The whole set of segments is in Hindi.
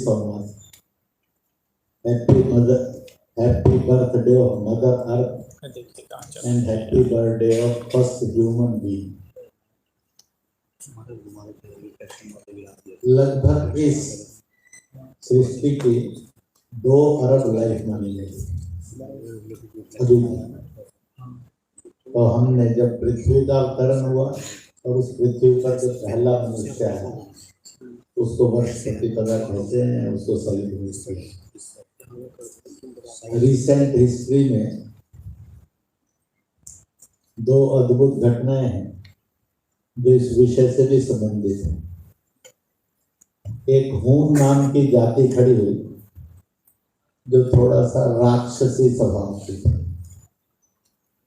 Samvat, happy birthday of mother earth and happy birthday of first human being. लगभग इस सृष्टि की 2 अरब लाइफ मानी गई अभी। तो हमने जब पृथ्वी का अवतरण हुआ और उस पृथ्वी पर जो पहला मनुष्य है उसको वर्ष प्रतिपदा कहते हैं, उसको सेलिब्रेट करते हैं। रिसेंट हिस्ट्री में 2 अद्भुत घटनाएं हैं जो इस विषय से भी संबंधित है। एक हून नाम की जाति खड़ी हुई जो थोड़ा सा राक्षसी स्वभाव की थी,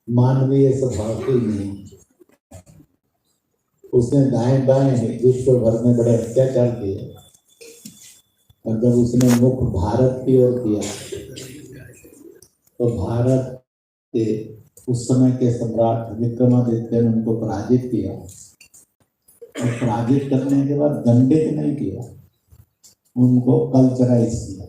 मानवीय स्वभाव की नहीं। उसने दाएं बाएं विश्व भर में बड़े अत्याचार किए और जब उसने मुख भारत की ओर किया तो भारत के उस समय के सम्राट विक्रमादित्य ने उनको पराजित किया और पराजित करने के बाद दंडित नहीं किया, उनको कल्चराइज किया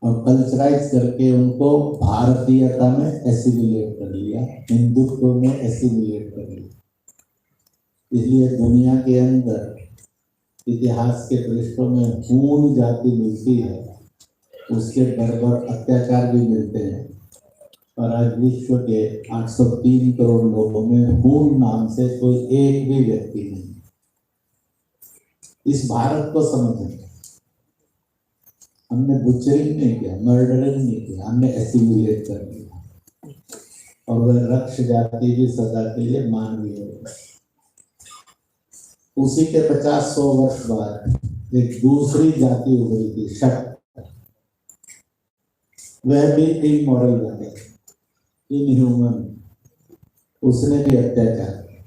और कल्चराइज करके उनको भारतीयता में एसिमिलेट कर लिया, हिंदुत्व में एसिमिलेट कर लिया। इसलिए दुनिया के अंदर इतिहास के पृष्ठों में हून जाति मिलती है, उसके बराबर अत्याचार भी मिलते हैं। और आज विश्व के 803 करोड़ लोगों में हून नाम से कोई एक भी व्यक्ति नहीं। इस भारत को समझें, हमने बुचरिंग नहीं किया, मर्डरिंग नहीं किया, हमने एसिमिलेट कर दिया और वह रक्ष जाति की सजा के लिए मानवीय हो गई। उसी के 50-100 वर्ष बाद एक दूसरी जाति उभरी थी, शक। वह भी इमोरल बन गए, इनह्यूमन, उसने भी अत्याचार किया।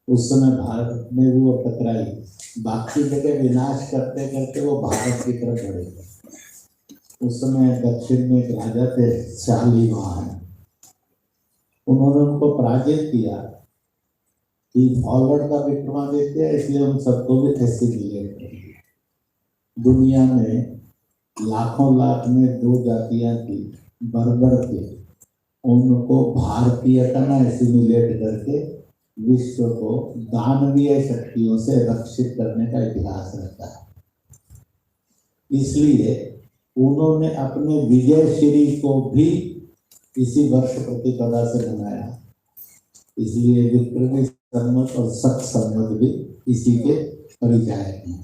उस समय भारत में भी वो टकराई, बाकी जगह विनाश करते करते वो भारत की तरफ बढ़े। उस समय दक्षिण में एक राजा थे शालिवाहन, उन्होंने उनको पराजित किया। फॉरवर्ड का विक्रमादित्य, इसलिए उन सबको भी एसिमिलेट कर दिया। दुनिया में लाखों लाख में 2 जातियां थी, बर्बर थे, उनको भारतीयता में एसिमिलेट करके विश्व को दानवीय शक्तियों से रक्षित करने का इतिहास रहता है। इसलिए उन्होंने अपने विजयश्री को भी इसी वर्ष प्रतिपदा से मनाया। इसलिए विक्रमी संवत और सत संवत भी इसी के परिचायक हैं।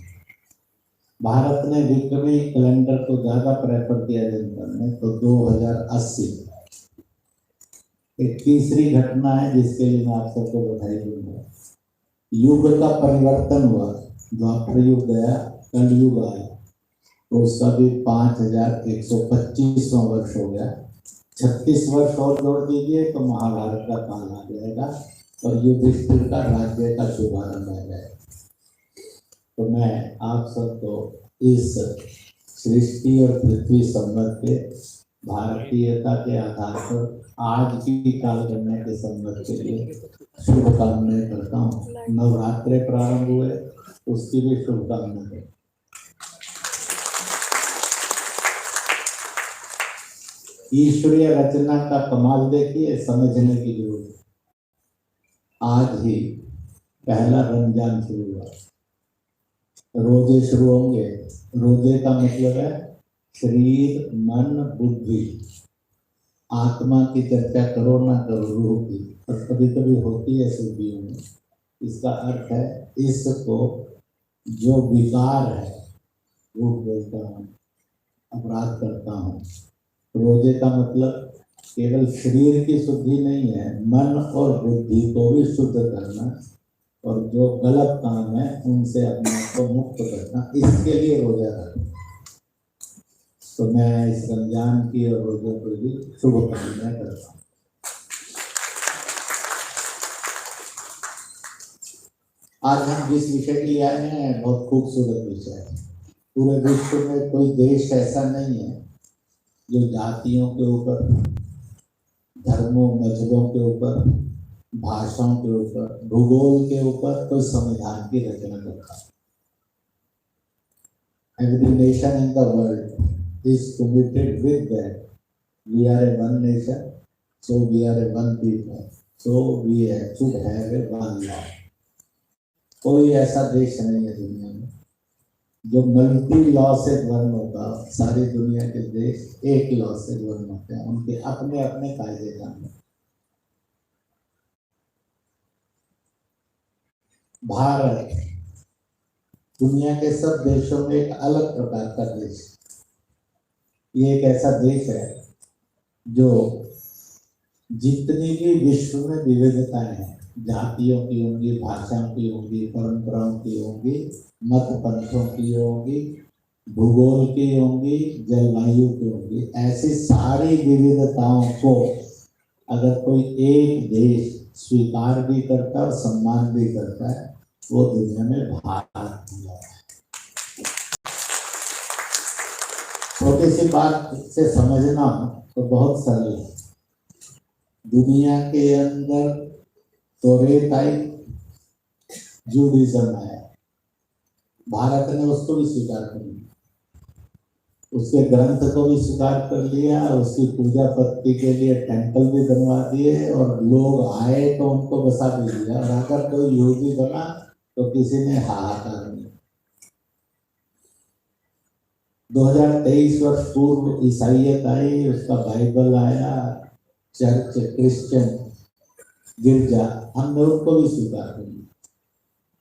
भारत ने विक्रमी कैलेंडर को ज्यादा प्रेफर किया जनता ने, तो 2080 एक तीसरी घटना है जिसके लिए मैं आप सबको बधाई दूंगा। युग का परिवर्तन हुआ, द्वापर युग गया, कलयुग आया, तो उसका भी 5125वां वर्ष हो गया। 36 वर्ष और जोड़ दीजिए तो महाभारत का काल आ जाएगा और युधिष्ठिर का राज्य का शुभारंभ आ जाएगा। तो मैं आप सबको इस सृष्टि और पृथ्वी संबंध के भारतीयता के आधार पर आज की कालगणना के संबंध के लिए शुभकामनाएं करता हूँ। नवरात्रे प्रारंभ हुए, उसकी भी शुभकामनाएं। ईश्वरीय रचना का कमाल देखिए, समझने की जरूरत है। आज ही पहला रमजान शुरू हुआ, रोजे शुरू होंगे। रोजे का मतलब है शरीर, मन, बुद्धि, आत्मा की चर्चा करो ना करो, रूह की, और कभी कभी होती है सूफियों में। इसका अर्थ है इसको जो विकार है, झूठ बोलता हूँ, अपराध करता हूँ। रोजे का मतलब केवल शरीर की शुद्धि नहीं है, मन और बुद्धि को भी शुद्ध करना और जो गलत काम है उनसे अपने आप को मुक्त करना, इसके लिए रोजा रखना। तो मैं इस रमजान की और रोजों पर भी शुभकामनाएं करता हूँ। आज हम जिस विषय के लिए आए हैं बहुत खूबसूरत विषय है। पूरे विश्व में कोई देश ऐसा नहीं है जो जातियों के ऊपर, धर्मों, मजहबों के ऊपर, भाषाओं के ऊपर, भूगोल के ऊपर कोई संविधान की रचना करता है। every nation in the world is committed with that. We are a one nation, so we are a one people, so we should have a one law. कोई ऐसा देश नहीं है दुनिया में जो मल्टी लॉ से वन होगा। सारी दुनिया के देश एक लॉ से वन होते हैं, उनके अपने अपने कायदे कानून। भारत दुनिया के सब देशों में एक अलग प्रकार का देश। ये एक ऐसा देश है जो जितनी भी विश्व में विविधताएं हैं, जातियों की होंगी, भाषाओं की होंगी, परंपराओं की होंगी, मत पंथों की होंगी, भूगोल की होंगी, जलवायु की होंगी, ऐसी सारी विविधताओं को अगर कोई एक देश स्वीकार भी करता है और सम्मान भी करता है, वो दुनिया में भारत हुआ है। छोटी सी बात से समझना तो बहुत सरल है। दुनिया के अंदर तौरेत आई, जूडिज्म आया, भारत ने उसको भी स्वीकार कर लिया, उसके ग्रंथ को भी स्वीकार कर लिया, उसकी पूजा पत्ती के लिए टेंपल भी बनवा दिए और लोग आए तो उनको बसा भी दिया। और अगर कोई यहूदी बना तो किसी ने हाहाकार नहीं। 2023 वर्ष पूर्व ईसाइयत आई, उसका बाइबल आया, चर्च, क्रिश्चियन, गिरजा, हमने उनको भी स्वीकार कर लिया,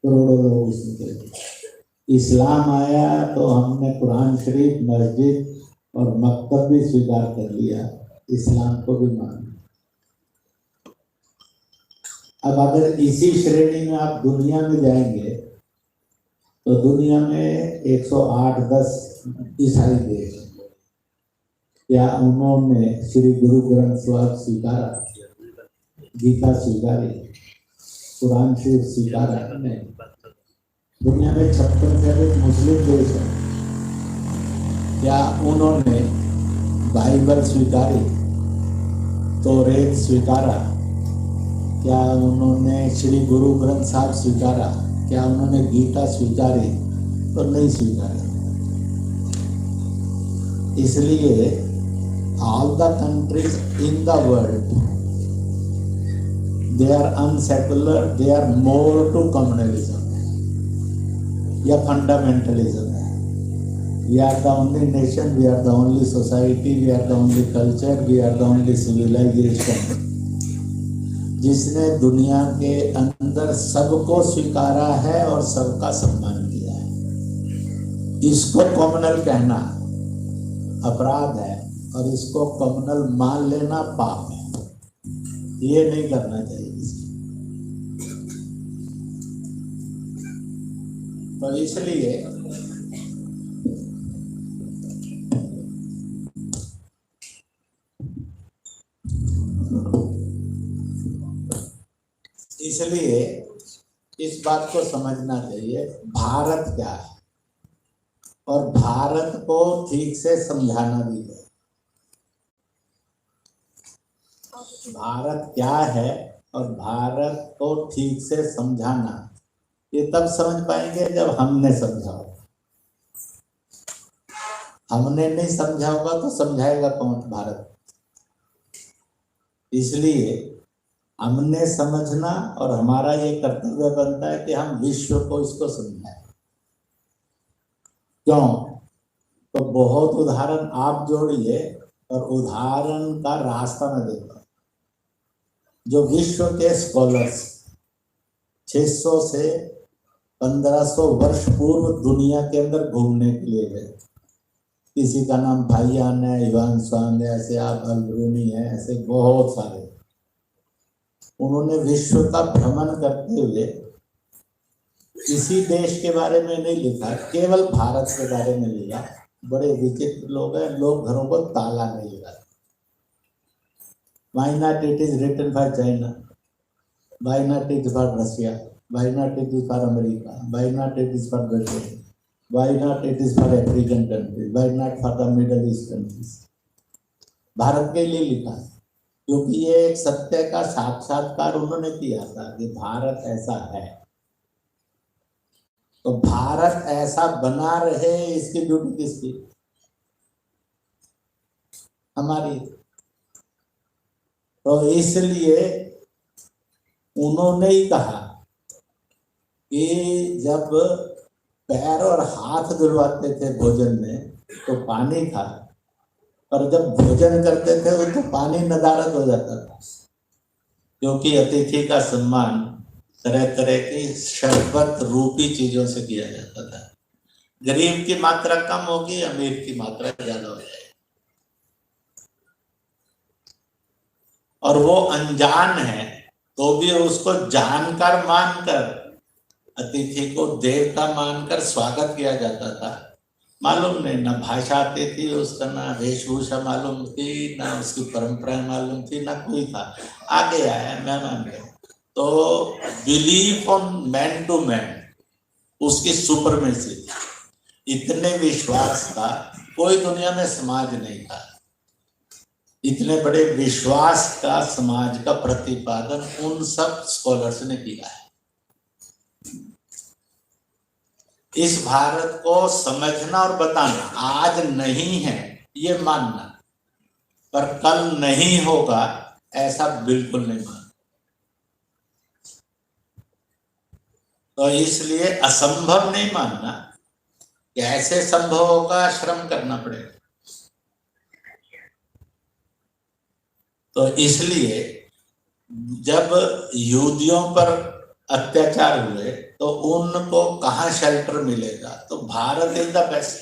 करोड़ों लोग उसमें थे। इस्लाम आया तो हमने कुरान शरीफ, मस्जिद और मकतब भी स्वीकार कर लिया, इस्लाम को भी मान लिया। अब अगर इसी श्रेणी में आप दुनिया में जाएंगे तो दुनिया में 108-10 ईसाई देश, क्या उन्होंने श्री गुरु ग्रंथ साहिब स्वीकारा, गीता स्वीकारी, कुरान शरीफ स्वीकारा? नहीं। दुनिया में 56 से अधिक मुस्लिम देश हैं, क्या उन्होंने बाइबल स्वीकारी, तौरेत स्वीकारा? क्या उन्होंने श्री गुरु ग्रंथ साहिब स्वीकारा? क्या उन्होंने गीता स्वीकारी? तो नहीं स्वीकारी। इसलिए all the countries in the world, they are unsecular, they are more to communalism या fundamentalism है। We are the only nation, we are the only society, we are the only culture, we are the only civilization जिसने दुनिया के अंदर सबको स्वीकारा है और सबका सम्मान किया है। इसको कम्युनल कहना अपराध है और इसको कम्युनल मान लेना पाप है। ये नहीं करना चाहिए किसी। तो इसलिए इस बात को समझना चाहिए भारत क्या है और भारत को ठीक से समझाना भी है। भारत क्या है और भारत को ठीक से समझाना, ये तब समझ पाएंगे जब हमने समझा होगा। हमने नहीं समझा होगा तो समझाएगा कौन भारत? इसलिए हमने समझना और हमारा ये कर्तव्य बनता है कि हम विश्व को इसको समझाएं। क्यों? तो बहुत उदाहरण आप जोड़िए और उदाहरण का रास्ता में देखो। जो विश्व के स्कॉलर्स 600 से 1500 वर्ष पूर्व दुनिया के अंदर घूमने के लिए गए, किसी का नाम भाईयान है, इवान स्वान है, ऐसे आप अल-रूनी है, ऐसे बहुत सारे। उन्होंने विश्व का भ्रमण करते हुए किसी देश के बारे में नहीं लिखा, केवल भारत के बारे में लिखा। बड़े विचित्र लोग हैं, लोग घरों को ताला नहीं लगाते। Why not it is written for China? Why not it is for Russia? Why not it is for America? Why not it is for Britain? Why not it is for African countries? Why not for the Middle East countries? Bharat के लिए लिखा, क्योंकि ये एक सत्य का साक्षात्कार उन्होंने किया था कि भारत ऐसा है। तो भारत ऐसा बना रहे, इसकी ड्यूटी किसकी? हमारी। तो इसलिए उन्होंने ही कहा कि जब पैर और हाथ धुलवाते थे भोजन में तो पानी था, पर जब भोजन करते थे तो पानी नदारद हो जाता था, क्योंकि अतिथि का सम्मान तरह तरह की शरबत रूपी चीजों से किया जाता था। गरीब की मात्रा कम होगी, अमीर की मात्रा ज्यादा हो जाएगी। और वो अनजान है तो भी उसको जानकर मानकर, अतिथि को देवता मानकर स्वागत किया जाता था। मालूम नहीं, ना भाषा आती थी उसका, ना वेशभूषा मालूम थी, ना उसकी परंपराएं मालूम थी, ना कोई था। आगे आया मेहमान है, तो belief on man to man, उसकी सुपरमेसी, इतने विश्वास था, कोई दुनिया में समाज नहीं था। इतने बड़े विश्वास का समाज का प्रतिपादन उन सब स्कॉलर्स ने किया है। इस भारत को समझना और बताना, आज नहीं है ये मानना, पर कल नहीं होगा ऐसा बिल्कुल नहीं मानना। तो इसलिए असंभव नहीं मानना, कैसे संभव होगा, श्रम करना पड़ेगा। तो इसलिए जब यहूदियों पर अत्याचार हुए तो उनको कहाँ शेल्टर मिलेगा, तो भारत इज द बेस्ट।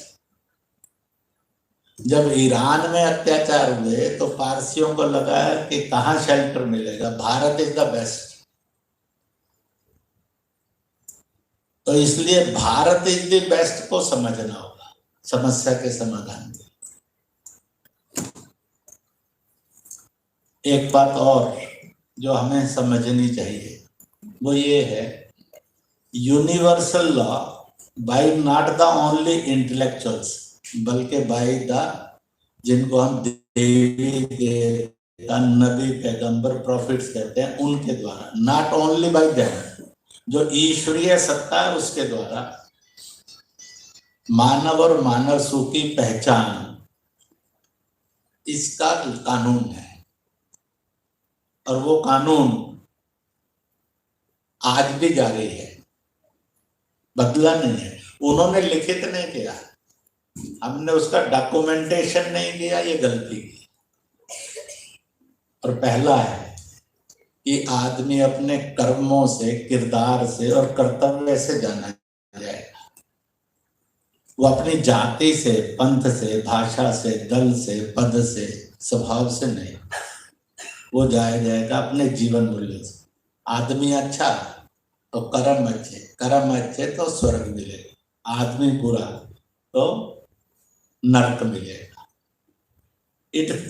जब ईरान में अत्याचार हुए तो पारसियों को लगा कि कहाँ शेल्टर मिलेगा, भारत इज द बेस्ट। तो इसलिए भारत इज द बेस्ट को समझना होगा समस्या के समाधान के। एक बात और जो हमें समझनी चाहिए वो ये है, universal law by not the only intellectuals, बल्कि बाय द, जिनको हम देवी देवता नबी पैगंबर प्रॉफिट्स कहते हैं, उनके द्वारा, नॉट ओनली बाय देम, जो ईश्वरीय सत्ता है उसके द्वारा मानव और मानव सुख की पहचान, इसका कानून है। और वो कानून आज भी जारी है, बदला नहीं है। उन्होंने लिखित नहीं किया, हमने उसका डॉक्यूमेंटेशन नहीं किया, ये गलती की। और पहला है कि आदमी अपने कर्मों से, किरदार से और कर्तव्य से जाना जाएगा। वो अपनी जाति से, पंथ से, भाषा से, दल से, पद से, स्वभाव से नहीं, वो जाया जाएगा अपने जीवन मूल्य से। आदमी अच्छा तो कर्म अच्छे, कर्म अच्छे तो स्वर्ग मिलेगा, आदमी बुरा तो नरक मिलेगा।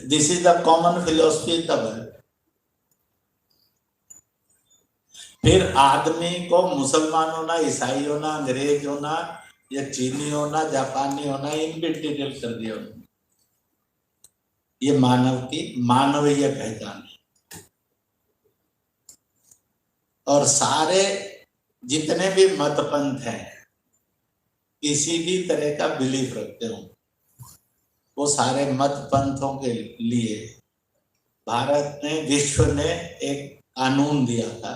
This is the common philosophy तब। फिर आदमी को मुसलमान होना, ईसाई होना, अंग्रेज होना या चीनी होना, जापानी होना, इनकी डिटेल कर दिया उन्होंने। ये मानव की मानवीय पहचान है। और सारे जितने भी मत पंथ हैं, किसी भी तरह का बिलीफ रखते हो, वो सारे मत पंथों के लिए भारत ने, विश्व ने एक कानून दिया था,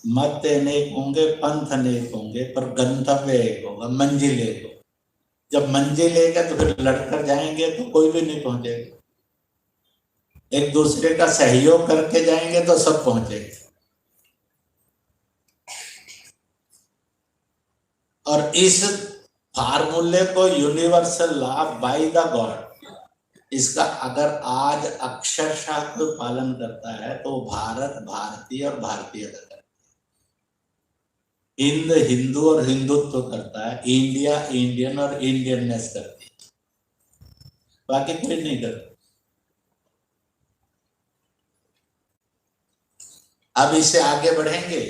मत अनेक होंगे, पंथ अनेक होंगे, पर गंतव्य एक होगा, मंजिल एक होगा। जब मंजिल एक है तो फिर लड़कर जाएंगे तो कोई भी नहीं पहुंचेगा, एक दूसरे का सहयोग करके जाएंगे तो सब पहुंचेंगे। और इस फार्मूले को universal law by the God, इसका अगर आज अक्षरशः कोई पालन करता है तो भारत भारतीय और भारतीयता करता है, हिंद हिंदू और हिंदुत्व करता है, इंडिया इंडियन और इंडियननेस करती है, बाकी कोई नहीं करता। अब इसे आगे बढ़ेंगे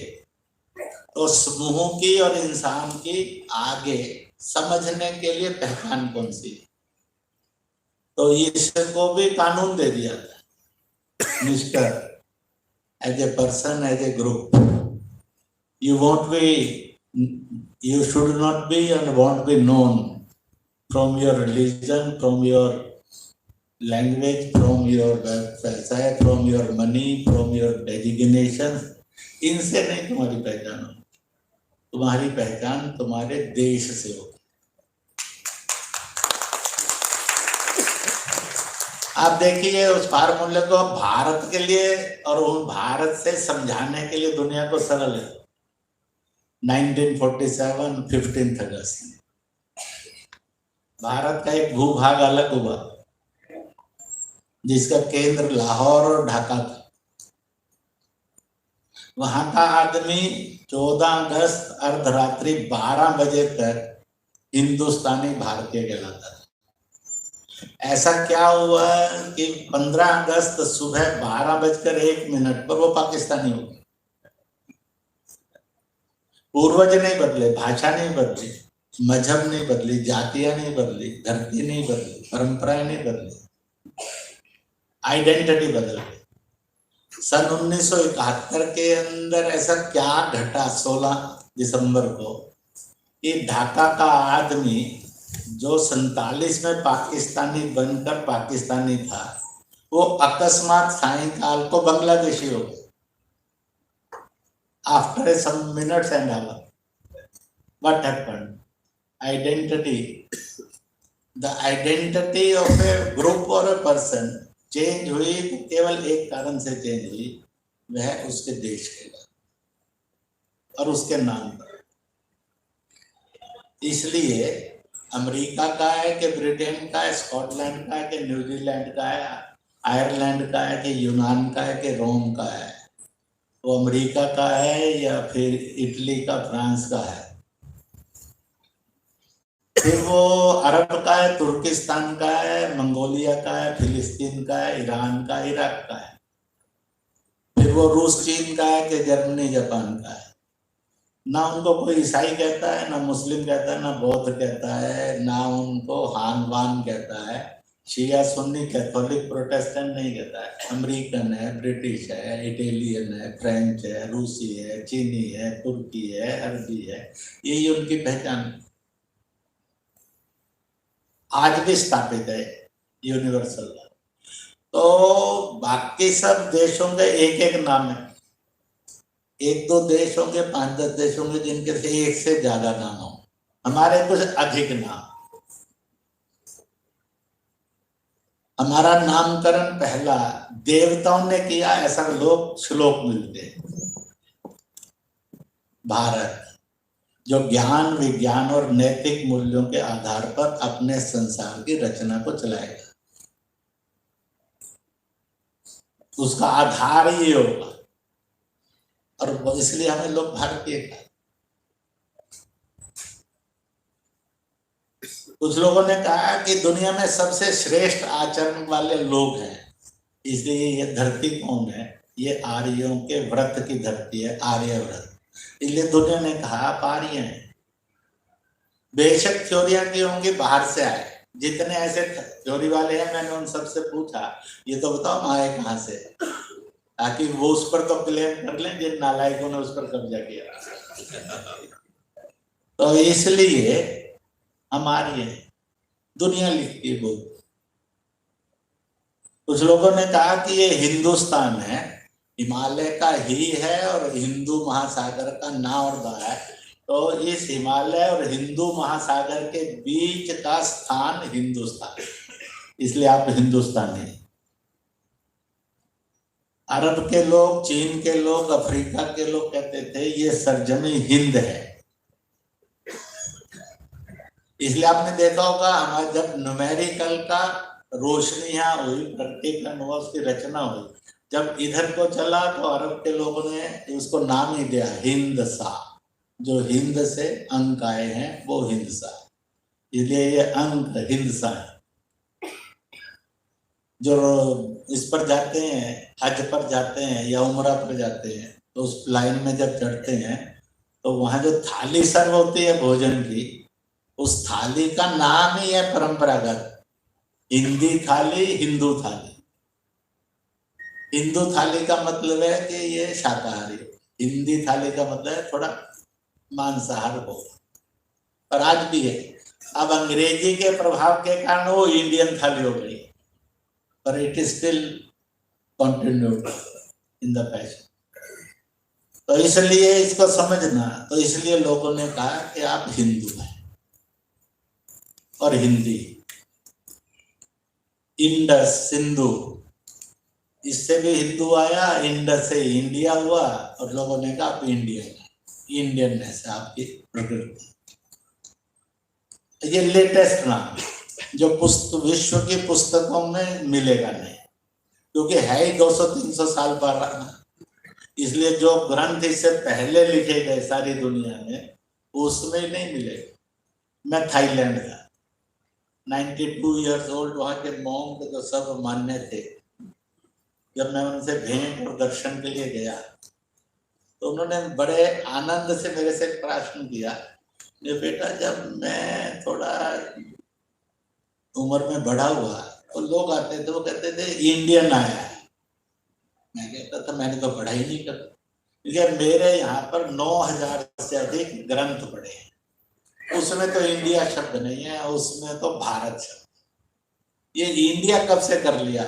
तो समूह की और इंसान की आगे समझने के लिए पहचान कौन सी, तो इसको भी कानून दे दिया था, mister, as a person, as a group, you won't be You should not be and won't be known from your religion, from your language, from your व्यवसाय, from your money, from your designation. इनसे नहीं तुम्हारी पहचान हो, तुम्हारी पहचान तुम्हारे देश से हो। आप देखिए उस फार्मूले को भारत के लिए और उन भारत से समझाने के लिए दुनिया को सरल है। 1947 15 अगस्त भारत का एक भूभाग अलग हुआ जिसका केंद्र लाहौर और ढाका था। वहां का आदमी 14 अगस्त अर्धरात्रि 12 बजे तक हिंदुस्तानी भारतीय कहलाता था। ऐसा क्या हुआ कि 15 अगस्त सुबह 12:01 पर वो पाकिस्तानी हो गया। पूर्वज नहीं बदले, भाषा नहीं बदली, मजहब नहीं बदली, जातियां नहीं बदली, धरती नहीं बदली, परंपराएं नहीं बदली, आइडेंटिटी बदल गई। सन 1971 के अंदर ऐसा क्या घटा 16 दिसंबर को कि ढाका का आदमी जो 47 में पाकिस्तानी बनकर पाकिस्तानी था वो अकस्मात सायंकाल को बांग्लादेशी हो गया। After some minutes and hour, what happened? The identity of a group or a person change हुई तो केवल एक कारण से चेंज हुई, वह उसके देश के और उसके नाम पर। इसलिए अमेरिका का है कि ब्रिटेन का है, स्कॉटलैंड का है कि न्यूजीलैंड का है, आयरलैंड का है कि यूनान का है कि रोम का है, वो अमेरिका का है या फिर इटली का, फ्रांस का है, फिर वो अरब का है, तुर्किस्तान का है, मंगोलिया का है, फिलिस्तीन का है, ईरान का, इराक का है, फिर वो रूस चीन का है कि जर्मनी जापान का है। ना उनको कोई ईसाई कहता है, ना मुस्लिम कहता है, ना बौद्ध कहता है, ना उनको हानवान कहता है, शिया सुन्नी कैथोलिक प्रोटेस्टेंट नहीं कहता है। अमेरिकन है, ब्रिटिश है, इटालियन है, फ्रेंच है, रूसी है, चीनी है, तुर्की है, अरबी है, यही उनकी पहचान आज भी स्थापित है, यूनिवर्सल। तो बाकी सब देशों के एक एक नाम है, एक दो देश होंगे, 5-10 देश होंगे जिनके से एक से ज्यादा नाम हो, हमारे कुछ अधिक नाम। हमारा नामकरण पहला देवताओं ने किया, ऐसा लोग श्लोक मिलते हैं। भारत जो ज्ञान, विज्ञान और नैतिक मूल्यों के आधार पर अपने संसार की रचना को चलाएगा, उसका आधार ही होगा, और इसलिए हमें लोग भारतीय कहा। कुछ लोगों ने कहा कि दुनिया में सबसे श्रेष्ठ आचरण वाले लोग हैं, इसलिए ये धरती कौन है? ये आर्यों के व्रत की धरती है, आर्य व्रत। इसलिए दुनिया ने कहा आप आर्य हैं। बेशक चोरियां की होंगी, बाहर से आए, जितने ऐसे चोरी वाले हैं मैंने उन सबसे पूछा ये तो बताओ आए कहाँ से, ताकि वो उस पर तो क्लेम कर लें जिन नालायकों ने उस पर कब्जा किया। तो इसलिए हमारी है, दुनिया लिखती है बहुत। कुछ लोगों ने कहा कि ये हिंदुस्तान है, हिमालय का ही है और हिंदू महासागर का ना और दा है, तो इस हिमालय और हिंदू महासागर के बीच का स्थान हिंदुस्तान, इसलिए आप हिंदुस्तानी हैं। अरब के लोग, चीन के लोग, अफ्रीका के लोग कहते थे ये सरजमी हिंद है। इसलिए आपने देखा होगा हमारे जब न्यूमेरिकल का रोशनी यहाँ हुई, प्रत्येक हुआ, उसकी रचना हुई, जब इधर को चला तो अरब के लोगों ने उसको नाम ही दिया हिंद सा, जो हिंद से अंक आए हैं वो हिंद सा, इसलिए ये अंक हिंद सा है। जो इस पर जाते हैं, हज पर जाते हैं या उमरा पर जाते हैं, तो उस लाइन में जब चढ़ते हैं तो वहां जो थाली सर्व होती है भोजन की, उस थाली का नाम ही है परंपरागत हिंदी थाली, हिंदू थाली। हिंदू थाली का मतलब है कि ये शाकाहारी, हिंदी थाली का मतलब है थोड़ा मांसाहार हो। और आज भी है। अब अंग्रेजी के प्रभाव के कारण वो इंडियन थाली हो गई, पर it is still continued in the passion. तो इसलिए इसको समझना, तो इसलिए लोगों ने कहा कि आप हिंदू हैं और हिंदी, इंडस सिंधु, इससे भी हिंदू आया, इंडस से इंडिया हुआ, और लोगों ने कहा आप इंडियन, इंडियननेस है आपकी प्रकृति। ये लेटेस्ट नाम जो विश्व की पुस्तकों में मिलेगा नहीं, क्योंकि है ही 200-300 साल पुराना। इसलिए जो ग्रंथ इससे पहले लिखे गए सारी दुनिया में, उसमें नहीं मिलेगा। मैं थाईलैंड का 92 इयर्स ओल्ड, वहां के मॉन्क जो सब मान्य थे, जब मैं उनसे भेंट और दर्शन के लिए गया तो उन्होंने बड़े आनंद से मेरे से प्रश्न किया, ये बेटा जब मैं थोड़ा उम्र में बढ़ा हुआ तो लोग आते थे, वो कहते थे इंडियन आया है। मैं कहता था मैंने तो पढ़ाई नहीं कर, क्योंकि मेरे यहाँ पर 9000 से अधिक ग्रंथ पढ़े हैं, उसमें तो इंडिया शब्द नहीं है, उसमें तो भारत शब्द। ये इंडिया कब से कर लिया?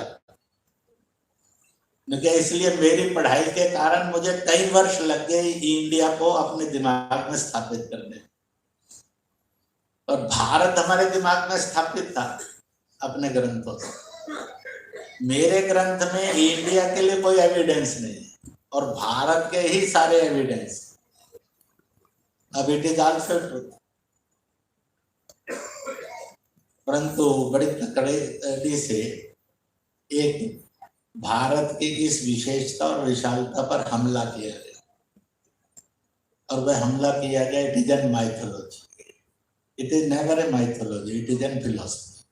इसलिए मेरी पढ़ाई के कारण मुझे कई वर्ष लग गए इंडिया को अपने दिमाग में स्थापित करने, और भारत हमारे दिमाग में स्थापित था अपने ग्रंथों से। मेरे ग्रंथ में इंडिया के लिए कोई एविडेंस नहीं है, और भारत के ही सारे एविडेंस। अब इट इज आल्सो ट्रूथ, परंतु बड़ी तकड़ी से एक भारत की इस विशेषता और विशालता पर हमला किया गया, और वह हमला किया गया it is an mythology. It is never a mythology, it is an philosophy.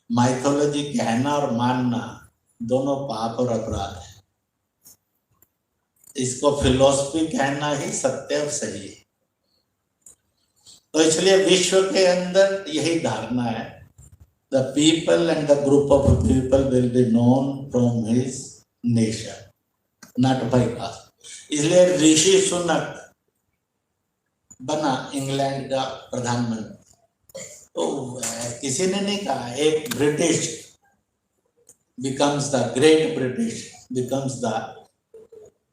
Mythology कहना और मानना दोनों पाप और अपराध है, इसको फिलोसफी कहना ही सत्य और सही है। तो इसलिए विश्व के अंदर यही धारणा है, the people and the group of people will be known from his nation, not by caste। इसलिए ऋषि सुनक बना इंग्लैंड का प्रधानमंत्री, तो किसी ने नहीं कहा एक British becomes the great British becomes the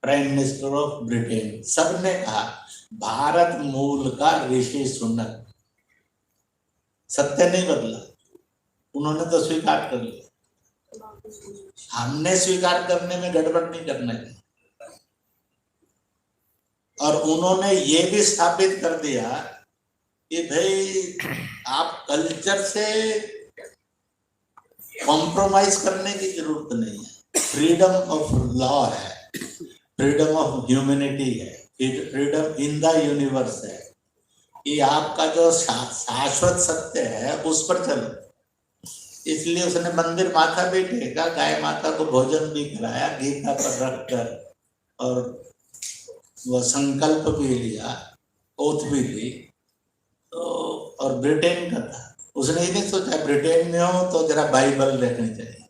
prime minister of Britain. सबने कहा भारत मूल का ऋषि सुनक। सत्य नहीं बदला, उन्होंने तो स्वीकार कर लिया। हमने स्वीकार करने में गड़बड़ नहीं करना है। और उन्होंने ये भी स्थापित कर दिया कि भाई आप कल्चर से कॉम्प्रोमाइज करने की जरूरत नहीं है। फ्रीडम ऑफ लॉ है, फ्रीडम ऑफ ह्यूमैनिटी है, फ्रीडम इन द यूनिवर्स है, कि आपका जो शाश्वत सत्य है उस पर चलो। इसलिए उसने मंदिर माथा भी टेका, गाय माता को भोजन भी कराया गीता पर रखकर, और वो संकल्प भी लिया, ओथ भी ली। तो और ब्रिटेन का था, उसने ही नहीं सोचा ब्रिटेन में हो तो जरा बाइबल देखनी चाहिए।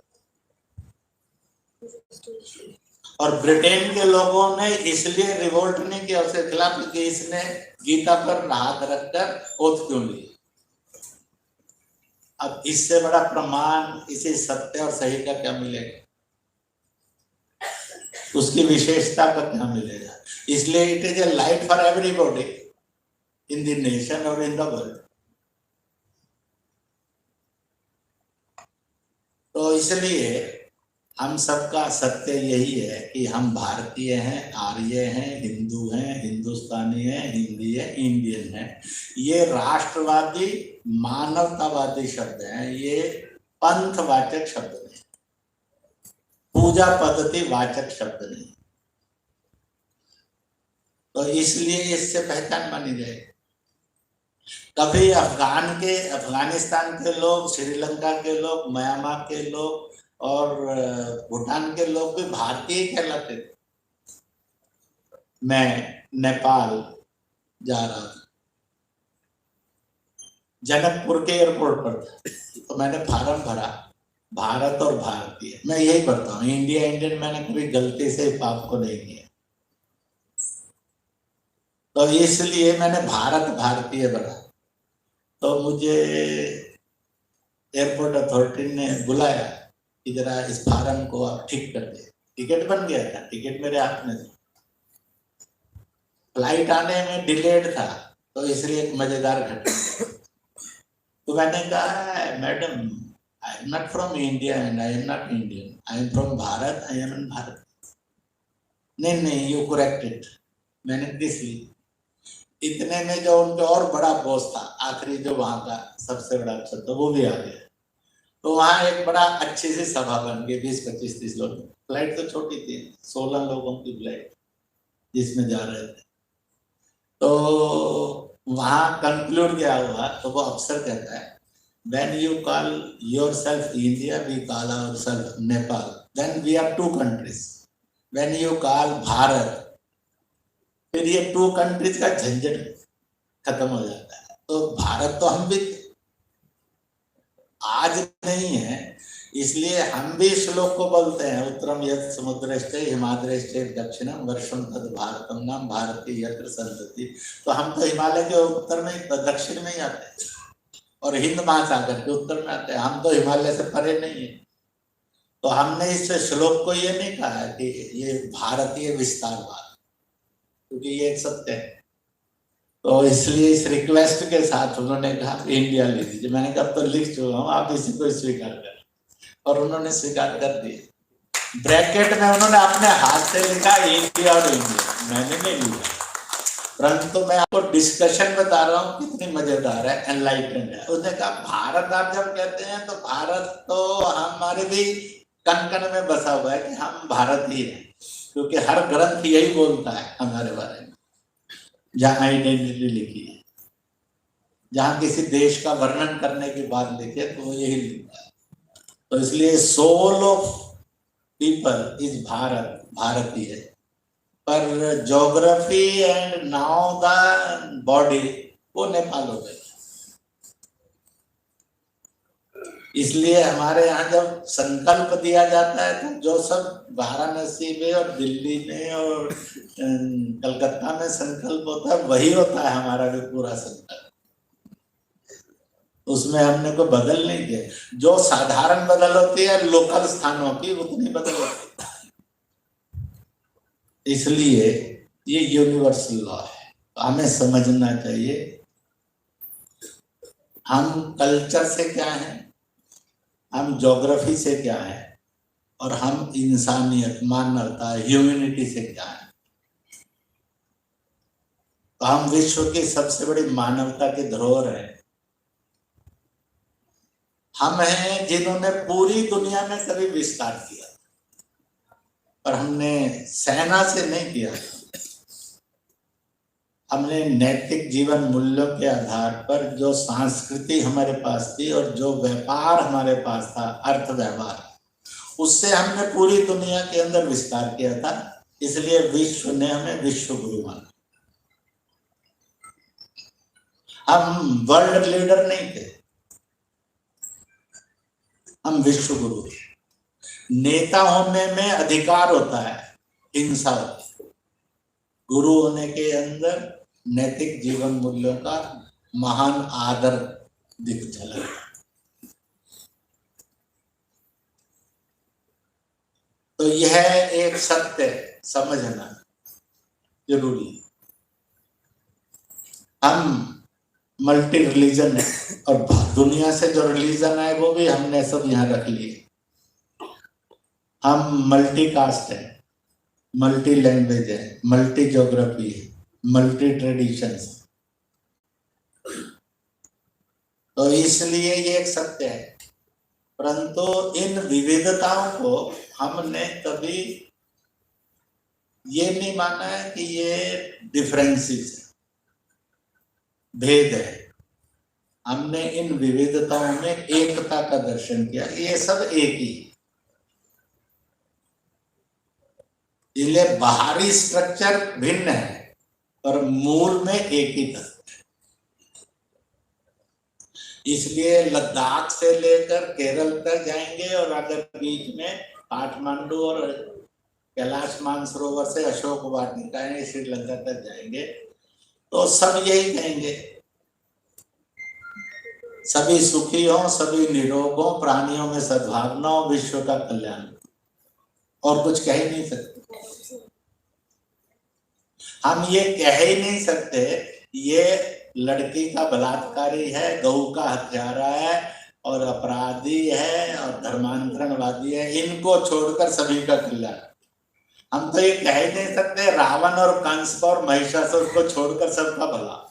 और ब्रिटेन के लोगों ने इसलिए रिवोल्ट नहीं किया उसके खिलाफ, क्योंकि इसने गीता पर हाथ रखकर ओथ क्यों ली। अब इससे बड़ा प्रमाण इसी सत्य और सही का क्या मिलेगा, उसकी विशेषता का क्या मिलेगा। इसलिए it is a light for everybody in the nation और इन द वर्ल्ड। तो इसलिए हम सबका सत्य यही है कि हम भारतीय हैं, आर्य हैं, हिंदू हैं, हिंदुस्तानी हैं, हिंदी है, इंडियन है। ये राष्ट्रवादी मानवतावादी शब्द हैं, ये पंथवाचक शब्द नहीं, पूजा पद्धति वाचक शब्द नहीं। तो इसलिए इससे पहचान मानी जाए। कभी अफगानिस्तान के लोग, श्रीलंका के लोग, म्यांमार के लोग और भूटान के लोग भी भारतीय कहलाते थे। मैं नेपाल जा रहा था, जनकपुर के एयरपोर्ट पर था, तो मैंने फार्म भरा भारत और भारतीय। मैं यही पढ़ता हूँ, इंडिया इंडियन मैंने कभी गलती से पाप को नहीं किया, तो इसलिए मैंने भारत भारतीय भरा। तो मुझे एयरपोर्ट अथॉरिटी ने बुलाया कि जरा इस फार्म को आप ठीक कर दे। टिकट बन गया था, टिकट मेरे हाथ में था, फ्लाइट आने में डिलेड था, तो इसलिए एक मजेदार घटना। तो मैंने कहा, madam I am not from India and I am not Indian, I am from Bharat, I am in Bharat. नहीं यू करेक्टेड। मैंने किस लिए? इतने में जो उनके और बड़ा बॉस था, आखिरी जो वहां का सबसे बड़ा अफसर, तो वो भी आ गया। तो वहां एक बड़ा अच्छी सी सभा बन गई, 20-25-30 लोग। फ्लाइट तो छोटी थी, 16 लोगों की फ्लाइट जिसमें जा रहे थे। तो वहां कंक्लूड क्या हुआ, तो वो अफसर कहता है, when you call yourself India, we call ourselves Nepal, then we are two countries. when you call Bharat, फिर ये 2 कंट्रीज का झंझट खत्म हो जाता है। तो भारत तो हम भी आज नहीं है, इसलिए हम भी श्लोक को बोलते हैं, उत्तरम यत् समुद्रश्चे हिमाद्रश्चे दक्षिणम वर्षम तद भारतम नाम भारती यत्र संतति। तो हम तो हिमालय के उत्तर में, दक्षिण में ही आते हैं और हिंद महासागर के उत्तर में आते हैं, हम तो हिमालय से परे नहीं है। तो हमने इस श्लोक को ये नहीं कहा कि ये भारतीय विस्तारवाद, क्योंकि ये एक सत्य है। तो इसलिए इस रिक्वेस्ट के साथ उन्होंने कहा इंडिया लिख दीजिए। मैंने कहा तो लिख चुका हूँ, आप इसी को स्वीकार करें, और उन्होंने स्वीकार कर दिया। ब्रैकेट में उन्होंने अपने हाथ से लिखा इंडिया और इंडिया, मैंने नहीं लिखा। परंतु मैं आपको डिस्कशन बता रहा हूँ कितनी मजेदार है, एनलाइटेंड है। उसने कहा भारत आप जब कहते हैं तो भारत तो हमारे भी कन कन में बसा हुआ है कि हम भारत ही हैं, क्योंकि हर ग्रंथ यही बोलता है हमारे बारे में। जहाँ आइडेंटिटी लिखी है, जहाँ किसी देश का वर्णन करने की बात लिखे तो वो यही लिखता है। तो इसलिए soul of people is Bharat, भारतीय, पर geography and now the body वो नेपाल हो गई। इसलिए हमारे यहाँ जब संकल्प दिया जाता है तो जो सब वाराणसी में और दिल्ली में और कलकत्ता में संकल्प होता है वही होता है हमारा भी पूरा संकल्प। उसमें हमने कोई बदल नहीं किया। जो साधारण बदल होती है लोकल स्थानों की, उतनी बदल होती है। इसलिए ये यूनिवर्सल लॉ है, तो हमें समझना चाहिए हम कल्चर से क्या है, हम ज्योग्राफी से क्या है, और हम इंसानियत, मानवता, ह्यूमैनिटी से क्या है। तो हम विश्व की सबसे बड़ी मानवता की धरोहर है। हम हैं जिन्होंने पूरी दुनिया में कभी विस्तार किया, पर हमने सेना से नहीं किया। हमने नैतिक जीवन मूल्यों के आधार पर जो संस्कृति हमारे पास थी और जो व्यापार हमारे पास था, अर्थ व्यवहार, उससे हमने पूरी दुनिया के अंदर विस्तार किया था। इसलिए विश्व ने हमें विश्व गुरु माना। हम वर्ल्ड लीडर नहीं थे, हम विश्व गुरु थे। नेता होने में अधिकार होता है, हिंसा होती है। गुरु होने के अंदर नैतिक जीवन मूल्यों का महान आदर दिख झलक। तो यह एक सत्य समझना जरूरी है। हम मल्टी रिलीजन है और दुनिया से जो रिलीजन है वो भी हमने सब यहाँ रख लिए। हम मल्टी कास्ट है, मल्टी लैंग्वेज है, मल्टी ज्योग्राफी है, मल्टी ट्रेडिशंस। तो इसलिए ये एक सत्य है। परंतु इन विविधताओं को हमने कभी ये नहीं माना है कि ये डिफरेंसेस है, भेद है। हमने इन विविधताओं में एकता का दर्शन किया, ये सब एक ही। इसलिए बाहरी स्ट्रक्चर भिन्न है पर मूल में एक ही तत्व है। इसलिए लद्दाख से लेकर केरल तक जाएंगे और अगर बीच में काठमांडू और कैलाश मानसरोवर से अशोक वाटिका श्रीलंका तक जाएंगे तो सब यही कहेंगे सभी सुखी हो, सभी निरोग हो, प्राणियों में सद्भावना हो, विश्व का कल्याण। और कुछ कह ही नहीं सकते। हम ये कह ही नहीं सकते ये लड़की का बलात्कारी है, गऊ का हत्यारा है और अपराधी है और धर्मांतरणवादी है, इनको छोड़कर सभी का कल्याण। हम तो ये कह ही नहीं सकते रावण और कंस और महिषासुर को छोड़कर सबका भला।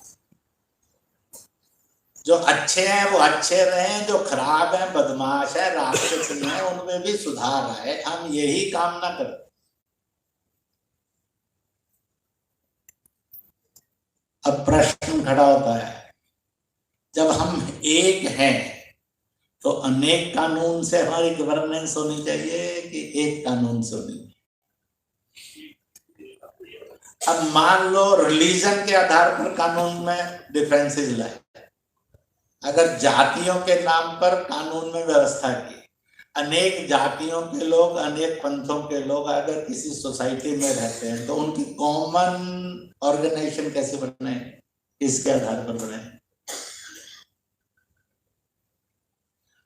जो अच्छे हैं वो अच्छे रहे, जो खराब है, बदमाश है, राक्षस है, उनमें भी सुधार आए, हम यही कामना करते। अब प्रश्न खड़ा होता है, जब हम एक हैं तो अनेक कानून से हमारी गवर्नेंस होनी चाहिए कि एक कानून से होनी चाहिए? अब मान लो रिलीजन के आधार पर कानून में डिफरेंसेस लाए, अगर जातियों के नाम पर कानून में व्यवस्था की, अनेक जातियों के लोग, अनेक पंथों के लोग अगर किसी सोसाइटी में रहते हैं तो उनकी कॉमन ऑर्गेनाइजेशन कैसे बने, किसके आधार पर बने?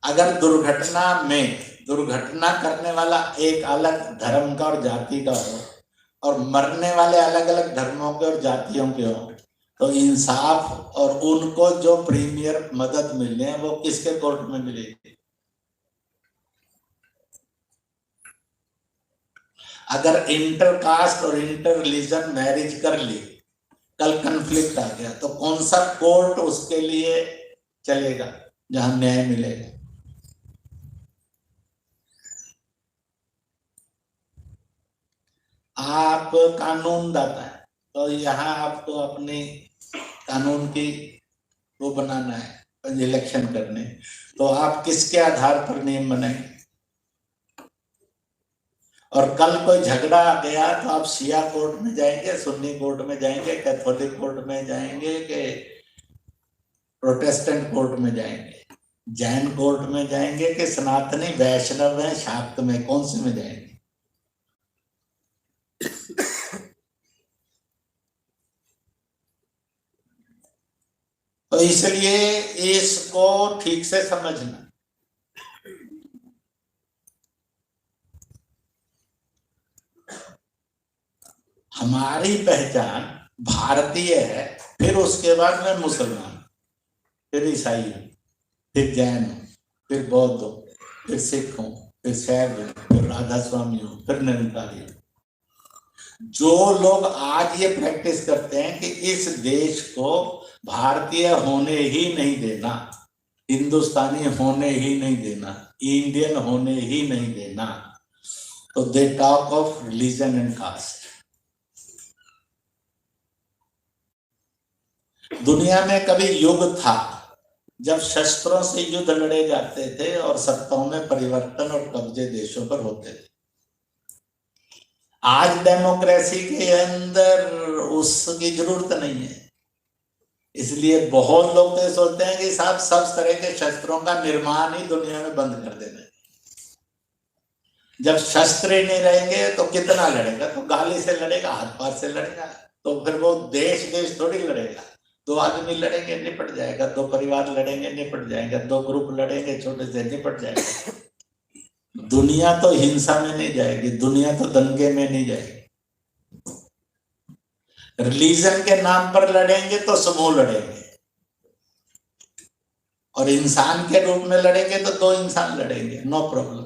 अगर दुर्घटना करने वाला एक अलग धर्म का और जाति का हो और मरने वाले अलग अलग धर्मों के और जातियों के हो, तो इंसाफ और उनको जो प्रीमियर मदद मिलने वो किसके कोर्ट में मिलेगी? अगर इंटरकास्ट और इंटर रिलीजन मैरिज कर ली, कल कन्फ्लिक्ट आ गया, तो कौन सा कोर्ट उसके लिए चलेगा जहां न्याय मिलेगा? आप कानून दाता है तो यहाँ आपको अपने कानून की वो बनाना है, इलेक्शन करने, तो आप किसके आधार पर नियम बनाएंगे? और कल कोई झगड़ा आ गया तो आप शिया कोर्ट में जाएंगे, सुन्नी कोर्ट में जाएंगे, कैथोलिक कोर्ट में जाएंगे कि प्रोटेस्टेंट कोर्ट में जाएंगे, जैन कोर्ट में जाएंगे कि सनातनी वैष्णव है शाक्त में, कौन से में जाएंगे? तो इसलिए इसको ठीक से समझना। हमारी पहचान भारतीय है, फिर उसके बाद में मुसलमान, फिर ईसाई हूं, फिर जैन हूं, फिर बौद्ध हूं, फिर सिख हूं, फिर शैव हूं, फिर राधा स्वामी हूं, फिर निरंकारी हूं। जो लोग आज ये प्रैक्टिस करते हैं कि इस देश को भारतीय होने ही नहीं देना, हिंदुस्तानी होने ही नहीं देना, इंडियन होने ही नहीं देना, तो they talk of religion and caste. दुनिया में कभी युग था जब शस्त्रों से युद्ध लड़े जाते थे और सत्ताओं में परिवर्तन और कब्जे देशों पर होते थे। आज डेमोक्रेसी के अंदर उसकी जरूरत नहीं है, इसलिए बहुत लोग तो सोचते हैं कि साहब सब तरह के शस्त्रों का निर्माण ही दुनिया में बंद कर देना है। जब शस्त्र ही नहीं रहेंगे तो कितना लड़ेगा? तो गाली से लड़ेगा, हाथ पाथ से लड़ेगा, तो फिर वो देश थोड़ी लड़ेगा। दो आदमी लड़ेंगे निपट जाएगा, दो परिवार लड़ेंगे निपट जाएगा, दो ग्रुप लड़ेंगे छोटे से निपट जाएगा। दुनिया तो हिंसा में नहीं जाएगी, दुनिया तो दंगे में नहीं जाएगी। रिलीजन के नाम पर लड़ेंगे तो समूह लड़ेंगे, और इंसान के रूप में लड़ेंगे तो दो इंसान लड़ेंगे, नो प्रॉब्लम।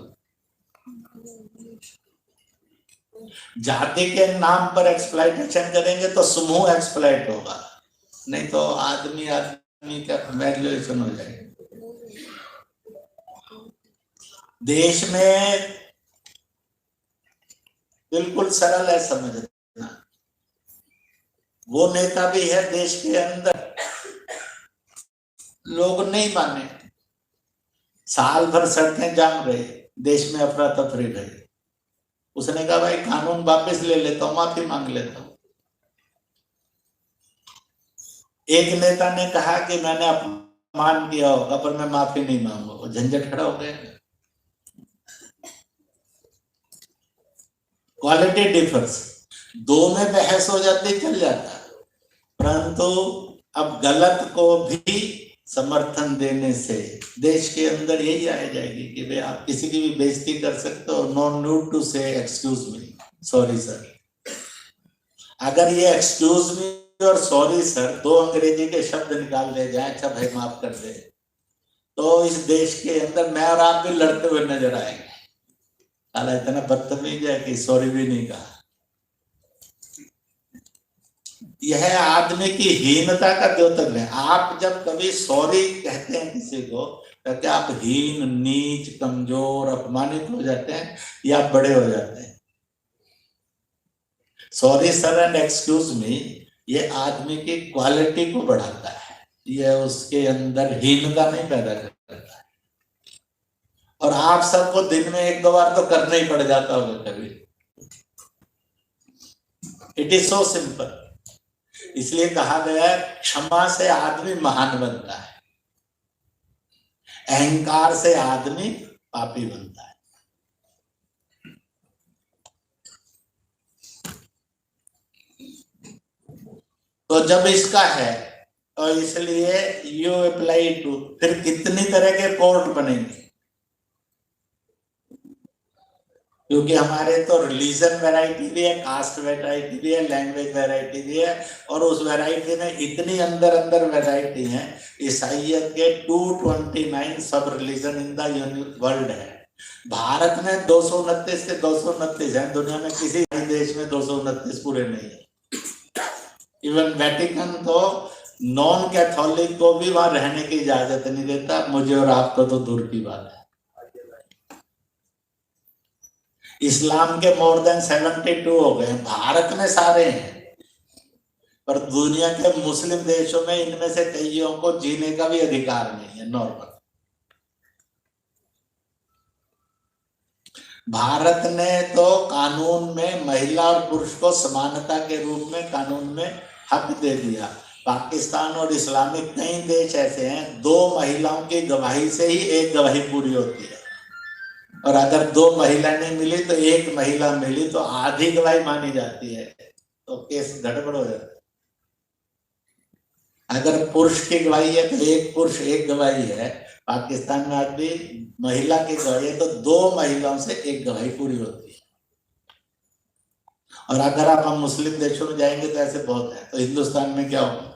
जाति के नाम पर एक्सप्लॉइटेशन करेंगे तो समूह एक्सप्लॉइट होगा, नहीं तो आदमी आदमी का वैल्यूएशन हो जाएगा। देश में बिल्कुल सरल है समझना, वो नेता भी है देश के अंदर, लोग नहीं माने, साल भर सड़कें जाम रही, देश में अफरा तफरी रही, उसने कहा भाई कानून वापस ले लेता हूं, माफी मांग लेता हूं। एक नेता ने कहा कि मैंने अपमान किया होगा पर मैं माफी नहीं मांगूंगा, वो झंझट खड़ा हो गया। क्वालिटी डिफर्स, दो में बहस हो जाती चल जाता, परंतु अब गलत को भी समर्थन देने से देश के अंदर यही आ जाएगी कि भाई आप किसी की भी बेइज्जती कर सकते हो, no need to say excuse me, sorry sir. अगर ये एक्सक्यूज मी और सॉरी सर दो अंग्रेजी के शब्द निकाल दे जाए, अच्छा भाई माफ कर दे, तो इस देश के अंदर मैं और आप भी लड़ते हुए नजर आएंगे। साला इतना बदतमीज है कि सॉरी भी नहीं कहा। यह आदमी की हीनता का द्योतक है। आप जब कभी सॉरी कहते हैं किसी को, तो क्या आप हीन, नीच, कमजोर, अपमानित हो जाते हैं या बड़े हो जाते हैं? Sorry sir and excuse me ये आदमी की क्वालिटी को बढ़ाता है, यह उसके अंदर हीनता नहीं पैदा करता है। और आप सबको दिन में एक दो बार तो करना ही पड़ जाता होगा कभी। It is so simple. इसलिए कहा गया है क्षमा से आदमी महान बनता है, अहंकार से आदमी पापी बनता है। तो जब इसका है तो इसलिए यू अप्लाई टू, फिर कितनी तरह के कोर्ट बनेंगे, क्योंकि हमारे तो रिलीजन वैरायटी भी है, कास्ट वैरायटी भी है, लैंग्वेज वैरायटी भी है, और उस वैरायटी में इतनी अंदर अंदर वैरायटी है। ईसाइयत के 229 सब रिलीजन इन द वर्ल्ड है। भारत में 229 के 229 है, दुनिया में किसी देश में 229 पूरे नहीं है। इवन वेटिकन तो नॉन कैथोलिक को भी वहां रहने की इजाजत नहीं देता, मुझे और आपको तो दूर की बात है। इस्लाम के मोर देन 72 हो गए, भारत में सारे हैं, पर दुनिया के मुस्लिम देशों में इनमें से कईयों को जीने का भी अधिकार नहीं है नॉर्मल। भारत ने तो कानून में महिला और पुरुष को समानता के रूप में कानून में हक दे दिया। पाकिस्तान और इस्लामिक कई देश ऐसे हैं, 2 महिलाओं की गवाही से ही एक गवाही पूरी होती है, और अगर 2 महिला नहीं मिली तो 1 महिला मिली तो आधी गवाही मानी जाती है, तो केस गड़बड़ हो जाता है। अगर पुरुष की गवाही है तो 1 पुरुष 1 गवाही है, पाकिस्तान में आदमी महिला की गवाही है तो 2 महिलाओं से 1 गवाही पूरी होती है। और अगर आप हम मुस्लिम देशों में जाएंगे तो ऐसे बहुत है। तो हिंदुस्तान में क्या होगा?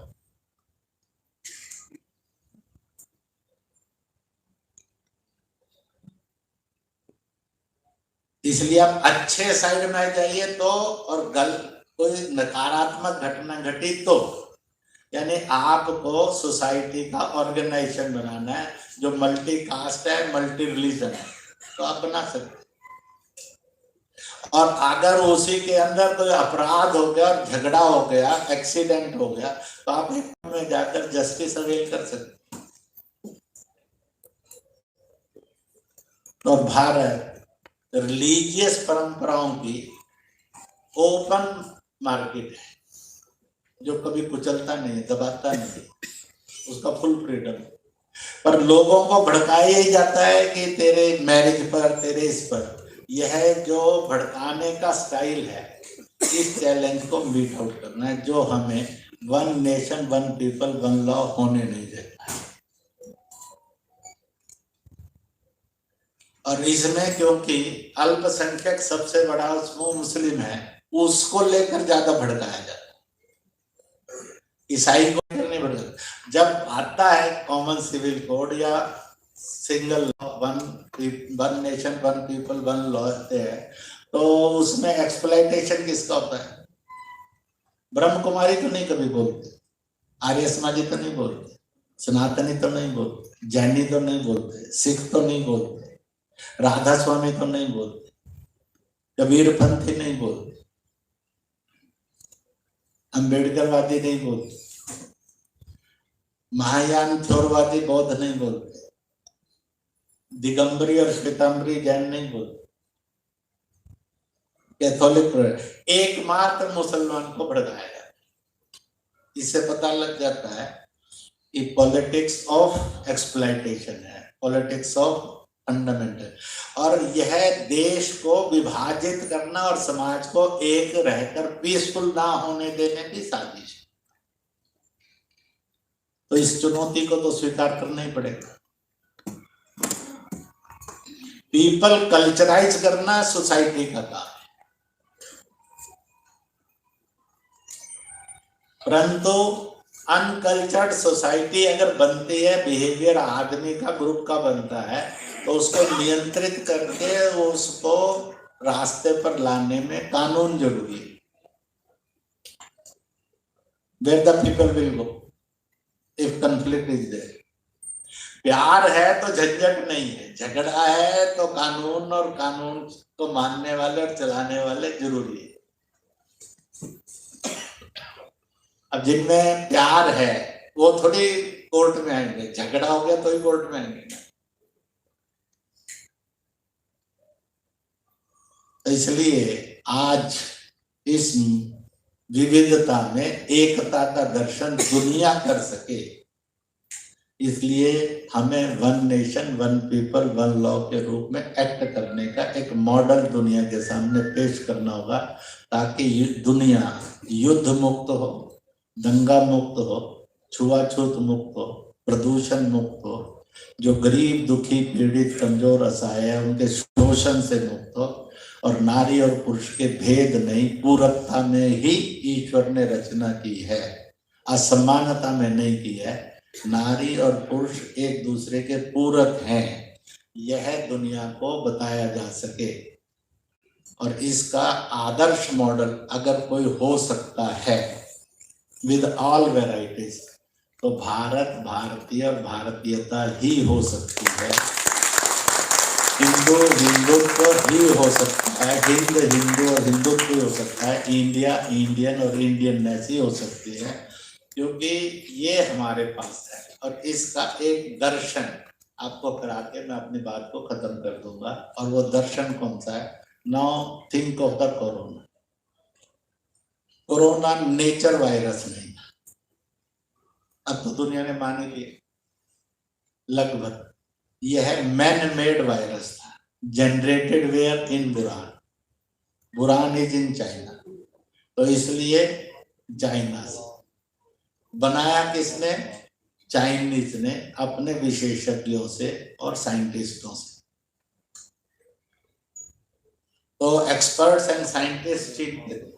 इसलिए आप अच्छे साइड में जाइए तो, और कोई नकारात्मक घटना घटी तो, यानी आपको सोसाइटी का ऑर्गेनाइजेशन बनाना है जो मल्टी कास्ट है, मल्टी रिलीजन है, तो आप बना सकते। और अगर उसी के अंदर कोई अपराध हो गया और झगड़ा हो गया, एक्सीडेंट हो गया, तो आप में जाकर जस्टिस अवेल कर सकते। और भारत रिलीजियस परंपराओं की ओपन मार्केट है, जो कभी कुचलता नहीं, दबाता नहीं, उसका फुल फ्रीडम। पर लोगों को भड़काया ही जाता है कि तेरे मैरिज पर, तेरे इस पर। यह जो भड़काने का स्टाइल है, इस चैलेंज को मीट आउट करना है, जो हमें 1 नेशन 1 पीपल 1 लॉ होने नहीं देता है। और इसमें क्योंकि अल्पसंख्यक सबसे बड़ा समूह मुस्लिम है, उसको लेकर ज्यादा भड़काया जाता है, ईसाई को नहीं भड़काया। जब आता है कॉमन सिविल कोड या single law, 1 nation 1 people 1 law है, तो उसमें एक्सप्लॉइटेशन किसका होता है? ब्रह्म कुमारी तो नहीं कभी बोलते, आर्य समाजी तो नहीं बोलते, सनातनी तो नहीं बोलते, जैनी तो नहीं बोलते, सिख तो नहीं बोलते, राधा स्वामी तो नहीं बोलते, कबीर पंथी नहीं बोलते, अम्बेडकरवादी नहीं बोलते, महायान थ्योरवादी बौद्ध नहीं बोलते, दिगंबरी और श्वेतांबरी जैन नहीं बोलते, कैथोलिक एकमात्र मुसलमान को भड़काया जाता है। इससे पता लग जाता है कि पॉलिटिक्स ऑफ एक्सप्लॉइटेशन है, पॉलिटिक्स ऑफ फंडामेंटल, और यह देश को विभाजित करना और समाज को एक रहकर पीसफुल ना होने देने की साजिश। तो इस चुनौती को तो स्वीकार करना ही पड़ेगा। पीपल कल्चराइज करना सोसाइटी का काम है, परंतु अनकल्चर्ड सोसाइटी अगर बनती है, बिहेवियर आदमी का ग्रुप का बनता है, तो उसको नियंत्रित करके उसको रास्ते पर लाने में कानून जरूरी है। Where the people will go if conflict is there. प्यार है तो झंझट नहीं है, झगड़ा है तो कानून और कानून को मानने वाले और चलाने वाले जरूरी है। अब जिनमें प्यार है वो थोड़ी कोर्ट में आएंगे, झगड़ा हो गया तो ही कोर्ट में आएंगे। तो इसलिए आज इस विविधता में एकता का दर्शन दुनिया कर सके, इसलिए हमें one nation one people one law के रूप में एक्ट करने का एक मॉडल दुनिया के सामने पेश करना होगा, ताकि दुनिया युद्ध मुक्त हो, दंगा मुक्त हो, छुआछूत मुक्त हो, प्रदूषण मुक्त हो, जो गरीब दुखी पीड़ित कमजोर असहाय है उनके शोषण से मुक्त हो, और नारी और पुरुष के भेद नहीं, पूरकता में ही ईश्वर ने रचना की है, असमानता में नहीं की है। नारी और पुरुष एक दूसरे के पूरक हैं, यह दुनिया को बताया जा सके। और इसका आदर्श मॉडल अगर कोई हो सकता है विद ऑल वेराइटीज, तो भारत भारतीय और भारतीयता ही हो सकती है। हिंदू हिंदुत्व ही हो सकता है, हिंद हिंदू और हिंदुत्व ही हो सकता है, इंडिया इंडियन और इंडियननेस ही हो सकती है, क्योंकि ये हमारे पास है। और इसका एक दर्शन आपको करा के मैं अपनी बात को खत्म कर दूंगा। और वो दर्शन कौन सा है? Now think of the corona. Corona nature virus नहीं, अब तो दुनिया ने मान लिया लगभग, यह मैन मेड वायरस था, जनरेटेड वेयर इन बुरान। बुरान इज इन चाइना, तो इसलिए चाइना से बनाया किसने? चाइनीज ने, अपने विशेषज्ञों से और साइंटिस्टों से। तो एक्सपर्ट्स एंड साइंटिस्ट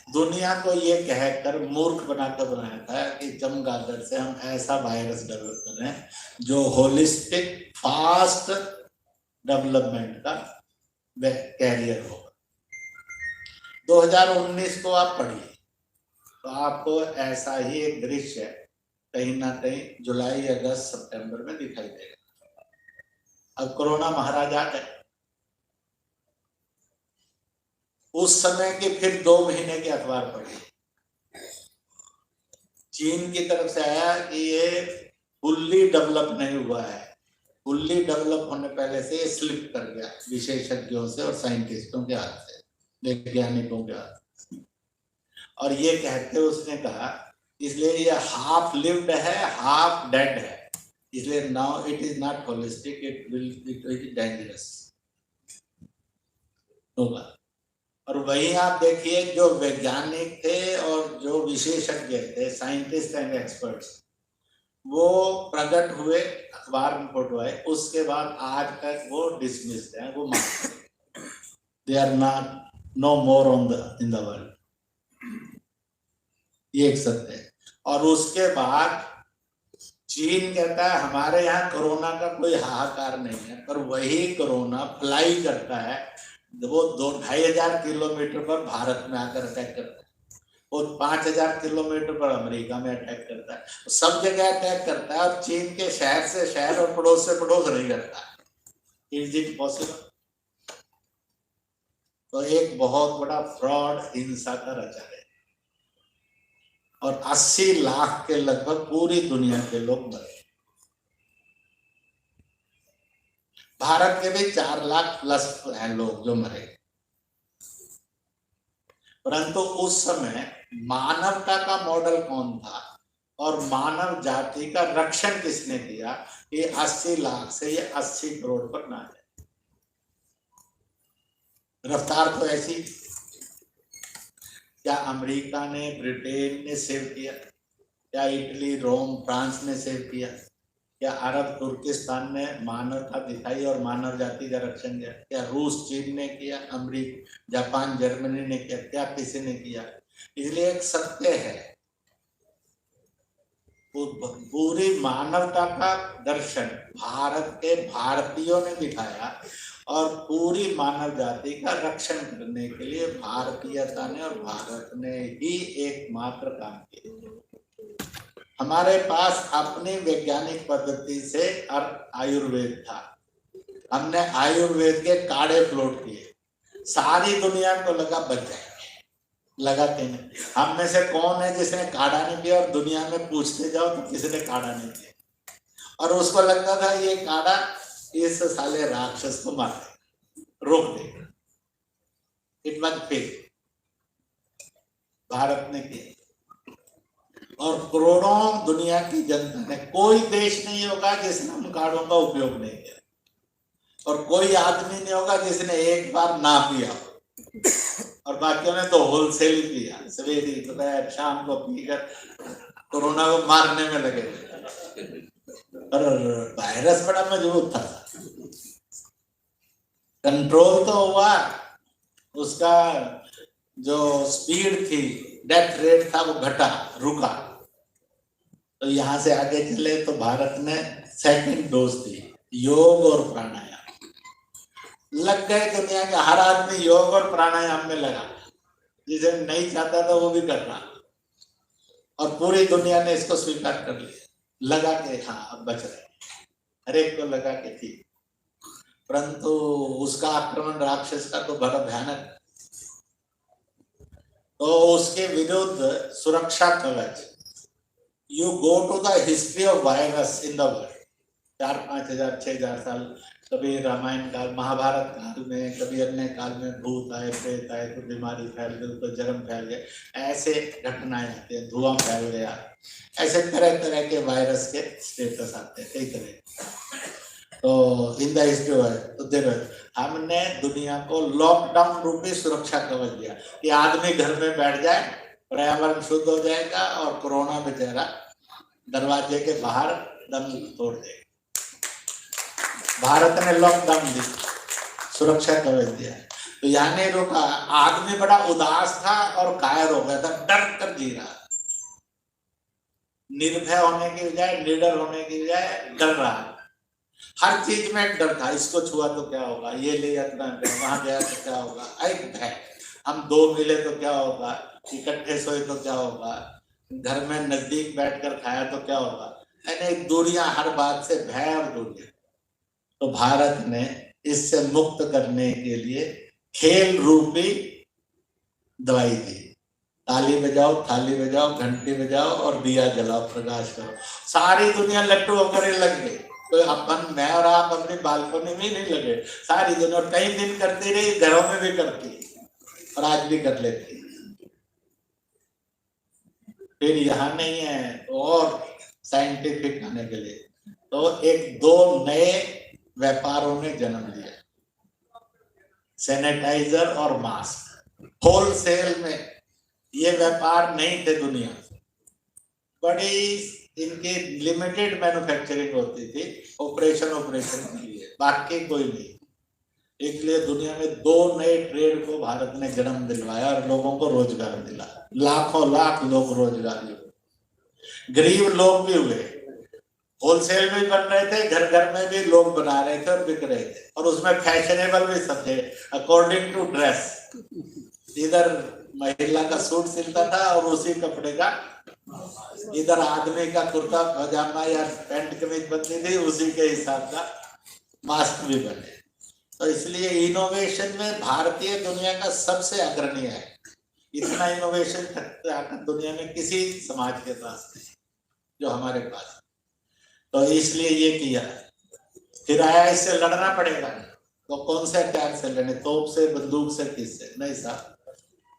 दुनिया को ये कहकर मूर्ख बनाकर बनाया था कि चमगादड़ से हम ऐसा वायरस डेवलप कर रहे हैं जो होलिस्टिक फास्ट डेवलपमेंट का कैरियर होगा। 2019 को आप पढ़िए तो आपको ऐसा ही एक दृश्य कहीं ना कहीं जुलाई अगस्त सितंबर में दिखाई देगा। अब कोरोना महाराज आ गए, उस समय के फिर 2 महीने के अखबार पढ़े, चीन की तरफ से आया कि ये फुल्ली डेवलप नहीं हुआ है, फुल्ली डेवलप होने पहले से ये स्लिप कर गया विशेषज्ञों से और साइंटिस्टों के हाथ से, वैज्ञानिकों के हाथ से। और ये कहते उसने कहा इसलिए ये हाफ लिव्ड है हाफ डेड है, इसलिए now it is not holistic, it will dangerous होगा। और वहीं आप देखिए जो वैज्ञानिक थे और जो विशेषज्ञ थे, साइंटिस्ट एंड एक्सपर्ट्स, वो प्रकट हुए, अखबार में फोटो आए, उसके बाद आज तक वो डिसमिस्ड हैं, वो they are not no more on the in the world. ये एक सत्य है। और उसके बाद चीन कहता है हमारे यहाँ कोरोना का कोई हाहाकार नहीं है, पर वही कोरोना फ्लाई करता है, वो 2-2,500 किलोमीटर पर भारत में आकर अटैक करता है, वो 5,000 किलोमीटर पर अमेरिका में अटैक करता है, सब जगह अटैक करता है, और चीन के शहर से शहर और पड़ोस से पड़ोस नहीं करता। Is it possible? तो एक बहुत बड़ा फ्रॉड हिंसा का रचा है, और 80 लाख के लगभग पूरी दुनिया के लोग मरे। भारत के भी 4 लाख प्लस हैं लोग जो मरे, परंतु उस समय मानवता का मॉडल कौन था और मानव जाति का रक्षण किसने किया? ये 80 लाख से ये 80 करोड़ पर ना जाए। रफ्तार तो ऐसी, क्या अमेरिका ने, ब्रिटेन ने सेव किया? क्या इटली, रोम, फ्रांस ने सेव किया? क्या अरब तुर्किस्तान ने मानवता दिखाई और मानव जाति का रक्षण किया? क्या रूस, चीन ने किया? अमेरिका, जापान, जर्मनी ने किया? क्या किसी ने किया? इसलिए एक सत्य है, पूरी मानवता का दर्शन भारत के भारतीयों ने दिखाया और पूरी मानव जाति का रक्षण करने के लिए भारतीयता ने और भारत ने ही एकमात्र काम किया। हमारे पास अपनी वैज्ञानिक पद्धति से आयुर्वेद था, हमने आयुर्वेद के काढ़े फ्लोट किए, सारी दुनिया को लगा बच जाएंगे, लगा कि नहीं। हम में से कौन है जिसने काढ़ा नहीं पिया? और दुनिया में पूछते जाओ तो किसी ने काढ़ा नहीं पिया, और उसको लगता था ये काढ़ा इस साले राक्षस को मार देगा, रोक देगा। इट वाज फेक, भारत ने किया और करोड़ों दुनिया की जनता ने। कोई देश नहीं होगा जिसने उन काढ़ों का उपयोग नहीं किया, और कोई आदमी नहीं होगा जिसने एक बार ना पिया, और बाकियों ने तो होलसेल ही पिया, सवेरे दोपहर शाम को पीकर कोरोना को मारने में लगे। पर वायरस बड़ा मजबूत था, कंट्रोल तो हुआ, उसका जो स्पीड थी, डेथ रेट था, वो घटा, रुका। तो यहां से आगे चले तो भारत ने सेकंड डोज दी, योग और प्राणायाम। लग गए दुनिया के हर आदमी योग और प्राणायाम में लगा, जिसे नहीं चाहता था वो भी कर रहा, और पूरी दुनिया ने इसको स्वीकार कर लिया, लगा के हाँ अब बच रहे, हर एक को लगा के ठीक। परंतु उसका आक्रमण राक्षस का तो बड़ा भयानक, तो उसके विरुद्ध सुरक्षा कवच, you go to the history of virus in the world, 4-5 हजार 6 हजार साल, कभी रामायण काल, महाभारत काल में, कभी अन्य काल में भूत आए, प्रेत आए, तो बीमारी फैल गई, तो जन्म फैल गए, ऐसे घटनाएं आती है, धुआं फैल गया, ऐसे तरह तरह के वायरस के स्टेटस आते हैं कई तरह। तो इन द हिस्ट्री तो देखो हमने दुनिया को लॉकडाउन रूपी सुरक्षा कवच दिया कि आदमी घर में बैठ जाए, पर्यावरण शुद्ध हो जाएगा और कोरोना बेचारा दरवाजे के बाहर दम तोड़ देगा। भारत ने लॉकडाउन दी, सुरक्षा कवच दिया, तो यहाँ नहीं रोका। आदमी बड़ा उदास था और कायर हो गया था, डर कर जी रहा, निर्भय होने की बजाय, निडर होने की बजाय डर रहा, हर चीज में डर था। इसको छुआ तो क्या होगा, ये ले जाता है, वहां गया तो क्या होगा, एक भय, हम दो मिले तो क्या होगा, इकट्ठे सोए तो क्या होगा, घर में नजदीक बैठकर खाया तो क्या होगा, यानी दूरियां, हर बात से भय और दूरियां। तो भारत ने इससे मुक्त करने के लिए खेल रूपी दवाई दी, ताली बजाओ, थाली बजाओ, घंटी बजाओ और दिया जलाओ, प्रकाश करो। सारी दुनिया लट्टू होकर लग गई, तो अपन, मैं और आप अपनी बालकोनी में नहीं लगे, सारी दुनिया कई दिन करती रही, घरों में भी करती और आज भी कर लेती। फिर यहाँ नहीं है और साइंटिफिक आने के लिए, तो एक दो नए व्यापारों ने जन्म लिया, सैनिटाइजर और मास्क। होलसेल में ये व्यापार नहीं थे दुनिया में, बड़ी इनकी लिमिटेड मैन्युफैक्चरिंग होती थी, ऑपरेशन के लिए, बाकी कोई नहीं। इसलिए दुनिया में दो नए ट्रेड को भारत ने जन्म दिलवाया और लोगों को रोजगार दिला, लाखों लाख लोग रोजगारी हुए, गरीब लोग भी हुए, होलसेल में बन रहे थे, घर घर में भी लोग बना रहे थे और बिक रहे थे, और उसमें फैशनेबल भी सब थे अकॉर्डिंग टू ड्रेस। इधर महिला का सूट सिलता था और उसी कपड़े का, इधर आदमी का कुर्ता पजामा या पैंट कमीज बनती थी, उसी के हिसाब का मास्क भी बने। तो इसलिए इनोवेशन में भारतीय दुनिया का सबसे अग्रणी है, इतना इनोवेशन दुनिया में किसी समाज के पास नहीं जो हमारे पास। तो इसलिए ये किया, फिर आया इससे लड़ना पड़ेगा, तो कौन से हथियार से लड़े, तोप से, बंदूक से, किससे? नहीं साहब,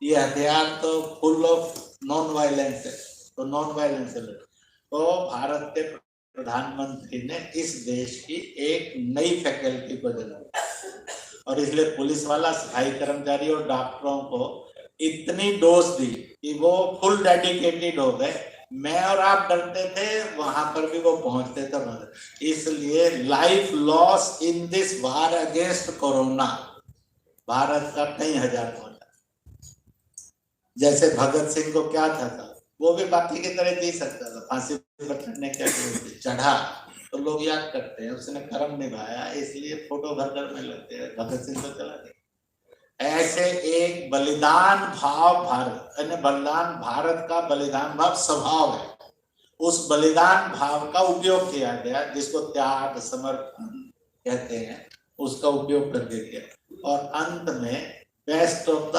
ये हथियार तो फुल ऑफ नॉन वायलेंस है, तो नॉन वायलेंस से लड़े। तो भारत के प्रधानमंत्री ने इस देश की एक नई फैकल्टी को जन्म दिया, और इसलिए पुलिस वाला, सफाई कर्मचारी और डॉक्टरों को इतनी डोज दी कि वो फुल डेडिकेटेड हो गए, मैं और आप डरते थे, वहां पर भी वो पहुंचते थे। इसलिए life loss in this war against corona Bharat का कई हजार पहुंचा। जैसे भगत सिंह को क्या था, वो भी बाकी की तरह जी सकता था, फांसी पर चढ़ने के चढ़ा तो लोग याद करते हैं उसने कर्म निभाया, इसलिए फोटो भर कर में लगते हैं, भगत सिंह तो चला गया। ऐसे एक बलिदान भाव भारत, बलिदान भारत का बलिदान भाव स्वभाव है, उस बलिदान भाव का उपयोग किया गया, जिसको त्याग समर्पण कहते हैं, उसका उपयोग करके किया। और अंत में बेस्ट ऑफ द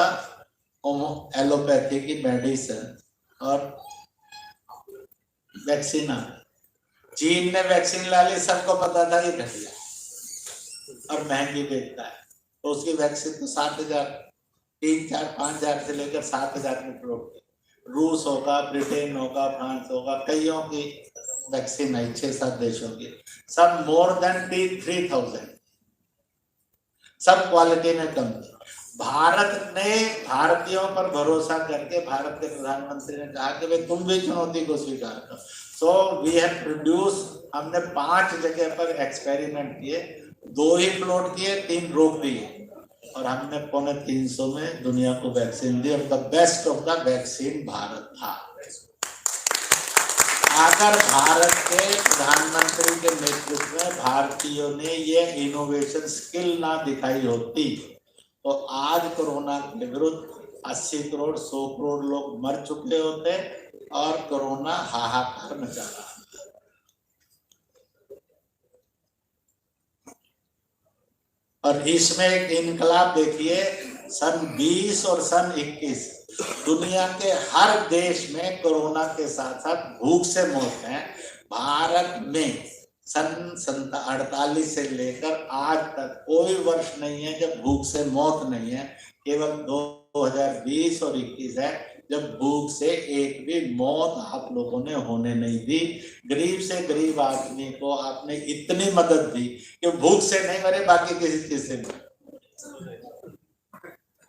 एलोपैथी की मेडिसिन और वैक्सीन, चीन ने वैक्सीन ला ली, सबको पता था ये घटिया और महंगी बेचता है, तो उसकी वैक्सीन तो 7,000, 3, 4, 5,000 से लेकर 7,000 में प्रोडक्ट। रूस होगा, ब्रिटेन होगा, फ्रांस होगा, कईयों की वैक्सीन है, 6-7 देशों की, सब मोर देन 3,000, सब क्वालिटी में कम। भारत ने भारतीयों पर भरोसा करके भारत के प्रधानमंत्री ने कहा कि भाई तुम भी चुनौती को स्वीकार करो। सो वी हैव प्रोड्यूस, हमने 5 जगह पर एक्सपेरिमेंट किए, 2 ही फ्लोट किए, 3 रोक दिए, और हमने 350 में दुनिया को वैक्सीन दी, और the best of the vaccine Bharat था। अगर भारत के प्रधानमंत्री के नेतृत्व में भारतीयों ने ये इनोवेशन स्किल ना दिखाई होती तो आज कोरोना के विरुद्ध 80 करोड़ 100 करोड़ लोग मर चुके होते और कोरोना हाहाकार मचा रहा। और इसमें एक इनकलाब देखिए, सन 20 और सन 21 दुनिया के हर देश में कोरोना के साथ साथ भूख से मौत है। भारत में सन 48 से लेकर आज तक कोई वर्ष नहीं है जब भूख से मौत नहीं है, केवल 2020 और 21 है जब भूख से एक भी मौत आप लोगों ने होने नहीं दी। गरीब से गरीब आदमी को आपने इतनी मदद दी कि भूख से नहीं मरे, बाकी किसी चीज से मरे।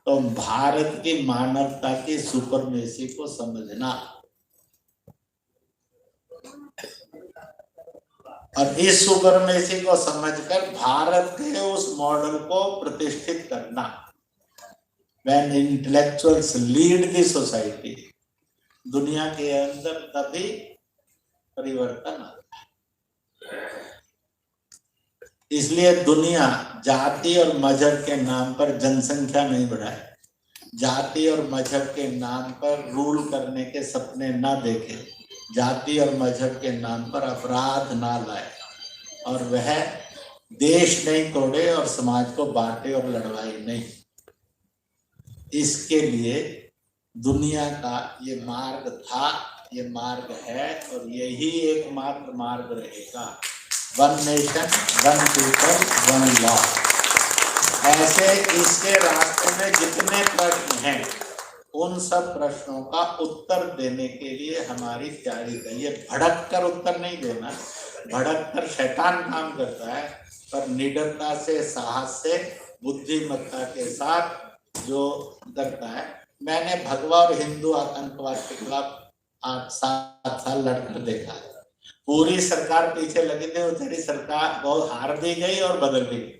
तो भारत की मानवता की सुपरमेसी को समझना और इस सुपरमेसी को समझकर भारत के उस मॉडल को प्रतिष्ठित करना। When intellectuals lead the society, दुनिया के अंदर तभी परिवर्तन आता है। इसलिए दुनिया जाति और मजहब के नाम पर जनसंख्या नहीं बढ़ाए, जाति और मजहब के नाम पर रूल करने के सपने ना देखे, जाति और मजहब के नाम पर अपराध ना लाए, और वह देश नहीं तोड़े और समाज को बांटे और लड़वाई नहीं। इसके लिए दुनिया का ये मार्ग था, ये मार्ग है, और यही एकमात्र मार्ग रहेगा। 1 नेशन 1 पीपल 1 लॉ। ऐसे इसके रास्ते में जितने प्रश्न हैं उन सब प्रश्नों का उत्तर देने के लिए हमारी तैयारी है। ये भड़क कर उत्तर नहीं देना, भड़क कर शैतान काम करता है, पर निडरता से, साहस से, बुद्धिमत्ता के साथ जो करता है। मैंने भगवा और हिंदू आतंकवाद के खिलाफ 8-7 साल लड़कर देखा है। पूरी सरकार पीछे लगी थी, तेरी सरकार बहुत हार भी गई और बदल भी गई।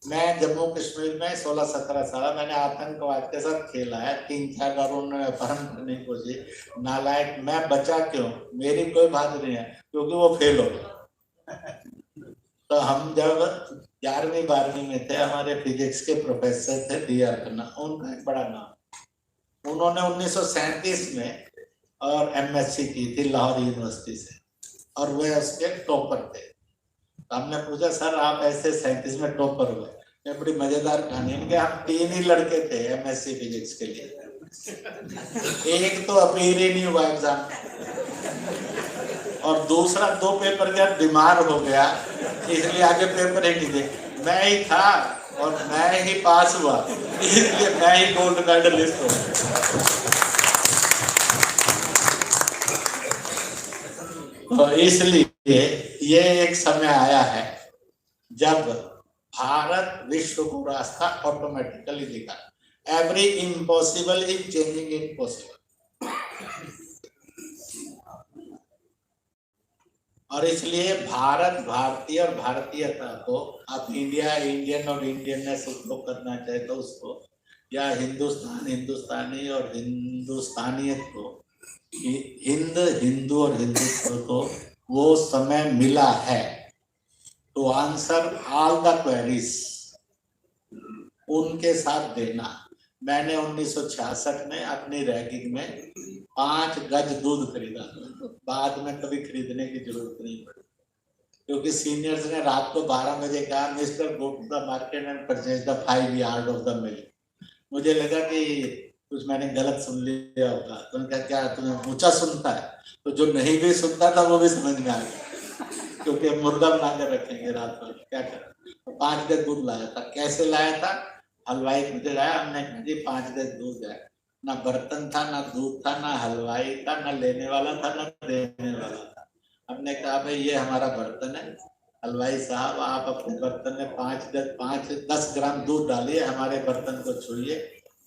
मैं जम्मू कश्मीर में 16-17 साल मैंने आतंकवाद के साथ खेला है। 3-4 बार उन्होंने अपहरण करने की कोशिश, नालायक मैं बचा क्यों? मेरी कोई बात नहीं है, क्योंकि वो फेल हो गए। तो हम जब 11वीं 12वीं में थे, हमारे फिजिक्स के प्रोफेसर थे DR खन्ना, उनका एक बड़ा नाम, उन्होंने 1937 में और MSc की थी लाहौर यूनिवर्सिटी से, और वह उसके टॉपर थे। हमने पूछा सर आप ऐसे 37 में टॉपर हुए? ये बड़ी मजेदार कहानी है कि हम 3 ही लड़के थे MSc फिजिक्स के लिए, एक तो अपीयर ही नहीं हुआ एग्जाम, और दूसरा 2 पेपर जब बीमार हो गया इसलिए आगे पेपर ही नहीं दे। मैं ही था और मैं ही पास हुआ, इसलिए मैं ही गोल्ड मेडलिस्ट हूँ। तो इसलिए ये एक समय आया है जब भारत विश्व को रास्ता ऑटोमेटिकली दिखा। Every impossible is changing it possible. और इसलिए भारत, भारतीय और भारतीयता को आप इंडिया, इंडियन और इंडियननेस उसको करना चाहे तो उसको, या हिंदुस्तान, हिंदुस्तानी और हिंदुस्तानियत को, हिंद, हिंदू और हिंदुत्व को वो समय मिला है to answer all the queries, उनके साथ देना। मैंने 1966 में अपनी रैगिंग में 5 गज दूध खरीदा, बाद में कभी खरीदने की जरूरत नहीं पड़ी, क्योंकि सीनियर्स ने रात को 12 बजे कहा mister go to the market and purchase the 5 yard of the milk. मुझे लगा कि कुछ मैंने गलत सुन लिया होगा, तो उन्होंने कहा क्या तुम्हें ऊंचा सुनता है? तो जो नहीं भी सुनता था वो भी समझ में आ गया, क्योंकि मुर्गा बना कर रखेंगे रात को, क्या कर। 5 गज दूध लाया था। कैसे लाया था? हलवाई मुझे लाया, हमने कहा जी 5 गज दूध है। ना बर्तन था, ना दूध था, ना हलवाई था, ना लेने वाला था, ना देने वाला था। हमने कहा भाई ये हमारा बर्तन है, हलवाई साहब आप अपने बर्तन में 5-10 ग्राम दूध डालिए, हमारे बर्तन को छुइए,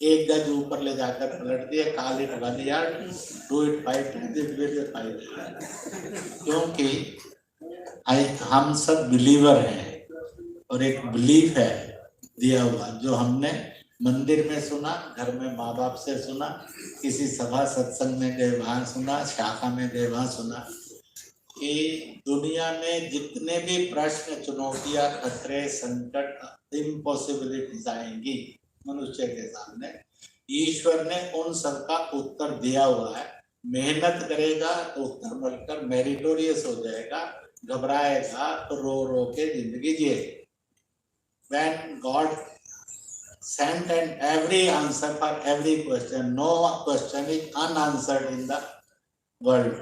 1 गज ऊपर ले जाकर पलट दिए, call it 1 yard, do it 5 times, it will be 5 yard. क्योंकि हम सब बिलीवर हैं और एक बिलीफ है दिया हुआ, जो हमने मंदिर में सुना, घर में माँ बाप से सुना, किसी सभा सत्संग में गए वहां सुना, शाखा में गए वहां सुना, कि दुनिया में जितने भी प्रश्न, चुनौतियां, खतरे, संकट, इम्पॉसिबिलिटीज आएंगी मनुष्य के सामने, ईश्वर ने उन सब का उत्तर दिया हुआ है। मेहनत करेगा तो उत्तर मिलकर मेरिटोरियस हो जाएगा, घबराएगा तो रो रो के जिंदगी जिएगा। When God sent and every answer for every question, no question is unanswered in the world,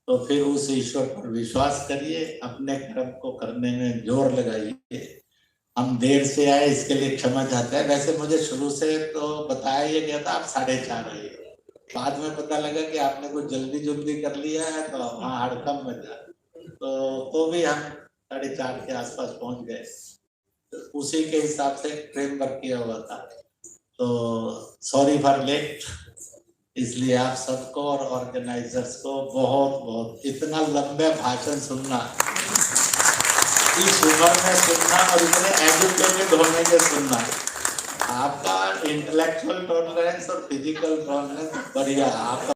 तो फिर उस ईश्वर पर विश्वास करिए, अपने कर्म को करने में जोर लगाइए। हम देर से आए इसके लिए क्षमा चाहते हैं। वैसे मुझे शुरू से तो बताया ये गया था आप 4:30 आइए, बाद में पता लगा कि आपने कुछ जल्दी कर लिया है, तो वहाँ हड़कम मचा, तो भी हम 4:30 के आसपास पहुंच गए। उसी के हिसाब से फ्रेमवर्क किया हुआ था, तो सॉरी फॉर लेट। इसलिए आप सबको और ऑर्गेनाइजर्स को बहुत बहुत, इतना लंबे भाषण सुनना, इस उम्र में सुनना और इतने एजुकेटेड होने के सुनना, आपका इंटेलेक्चुअल टॉलरेंस और फिजिकल टॉलरेंस बढ़िया, आपका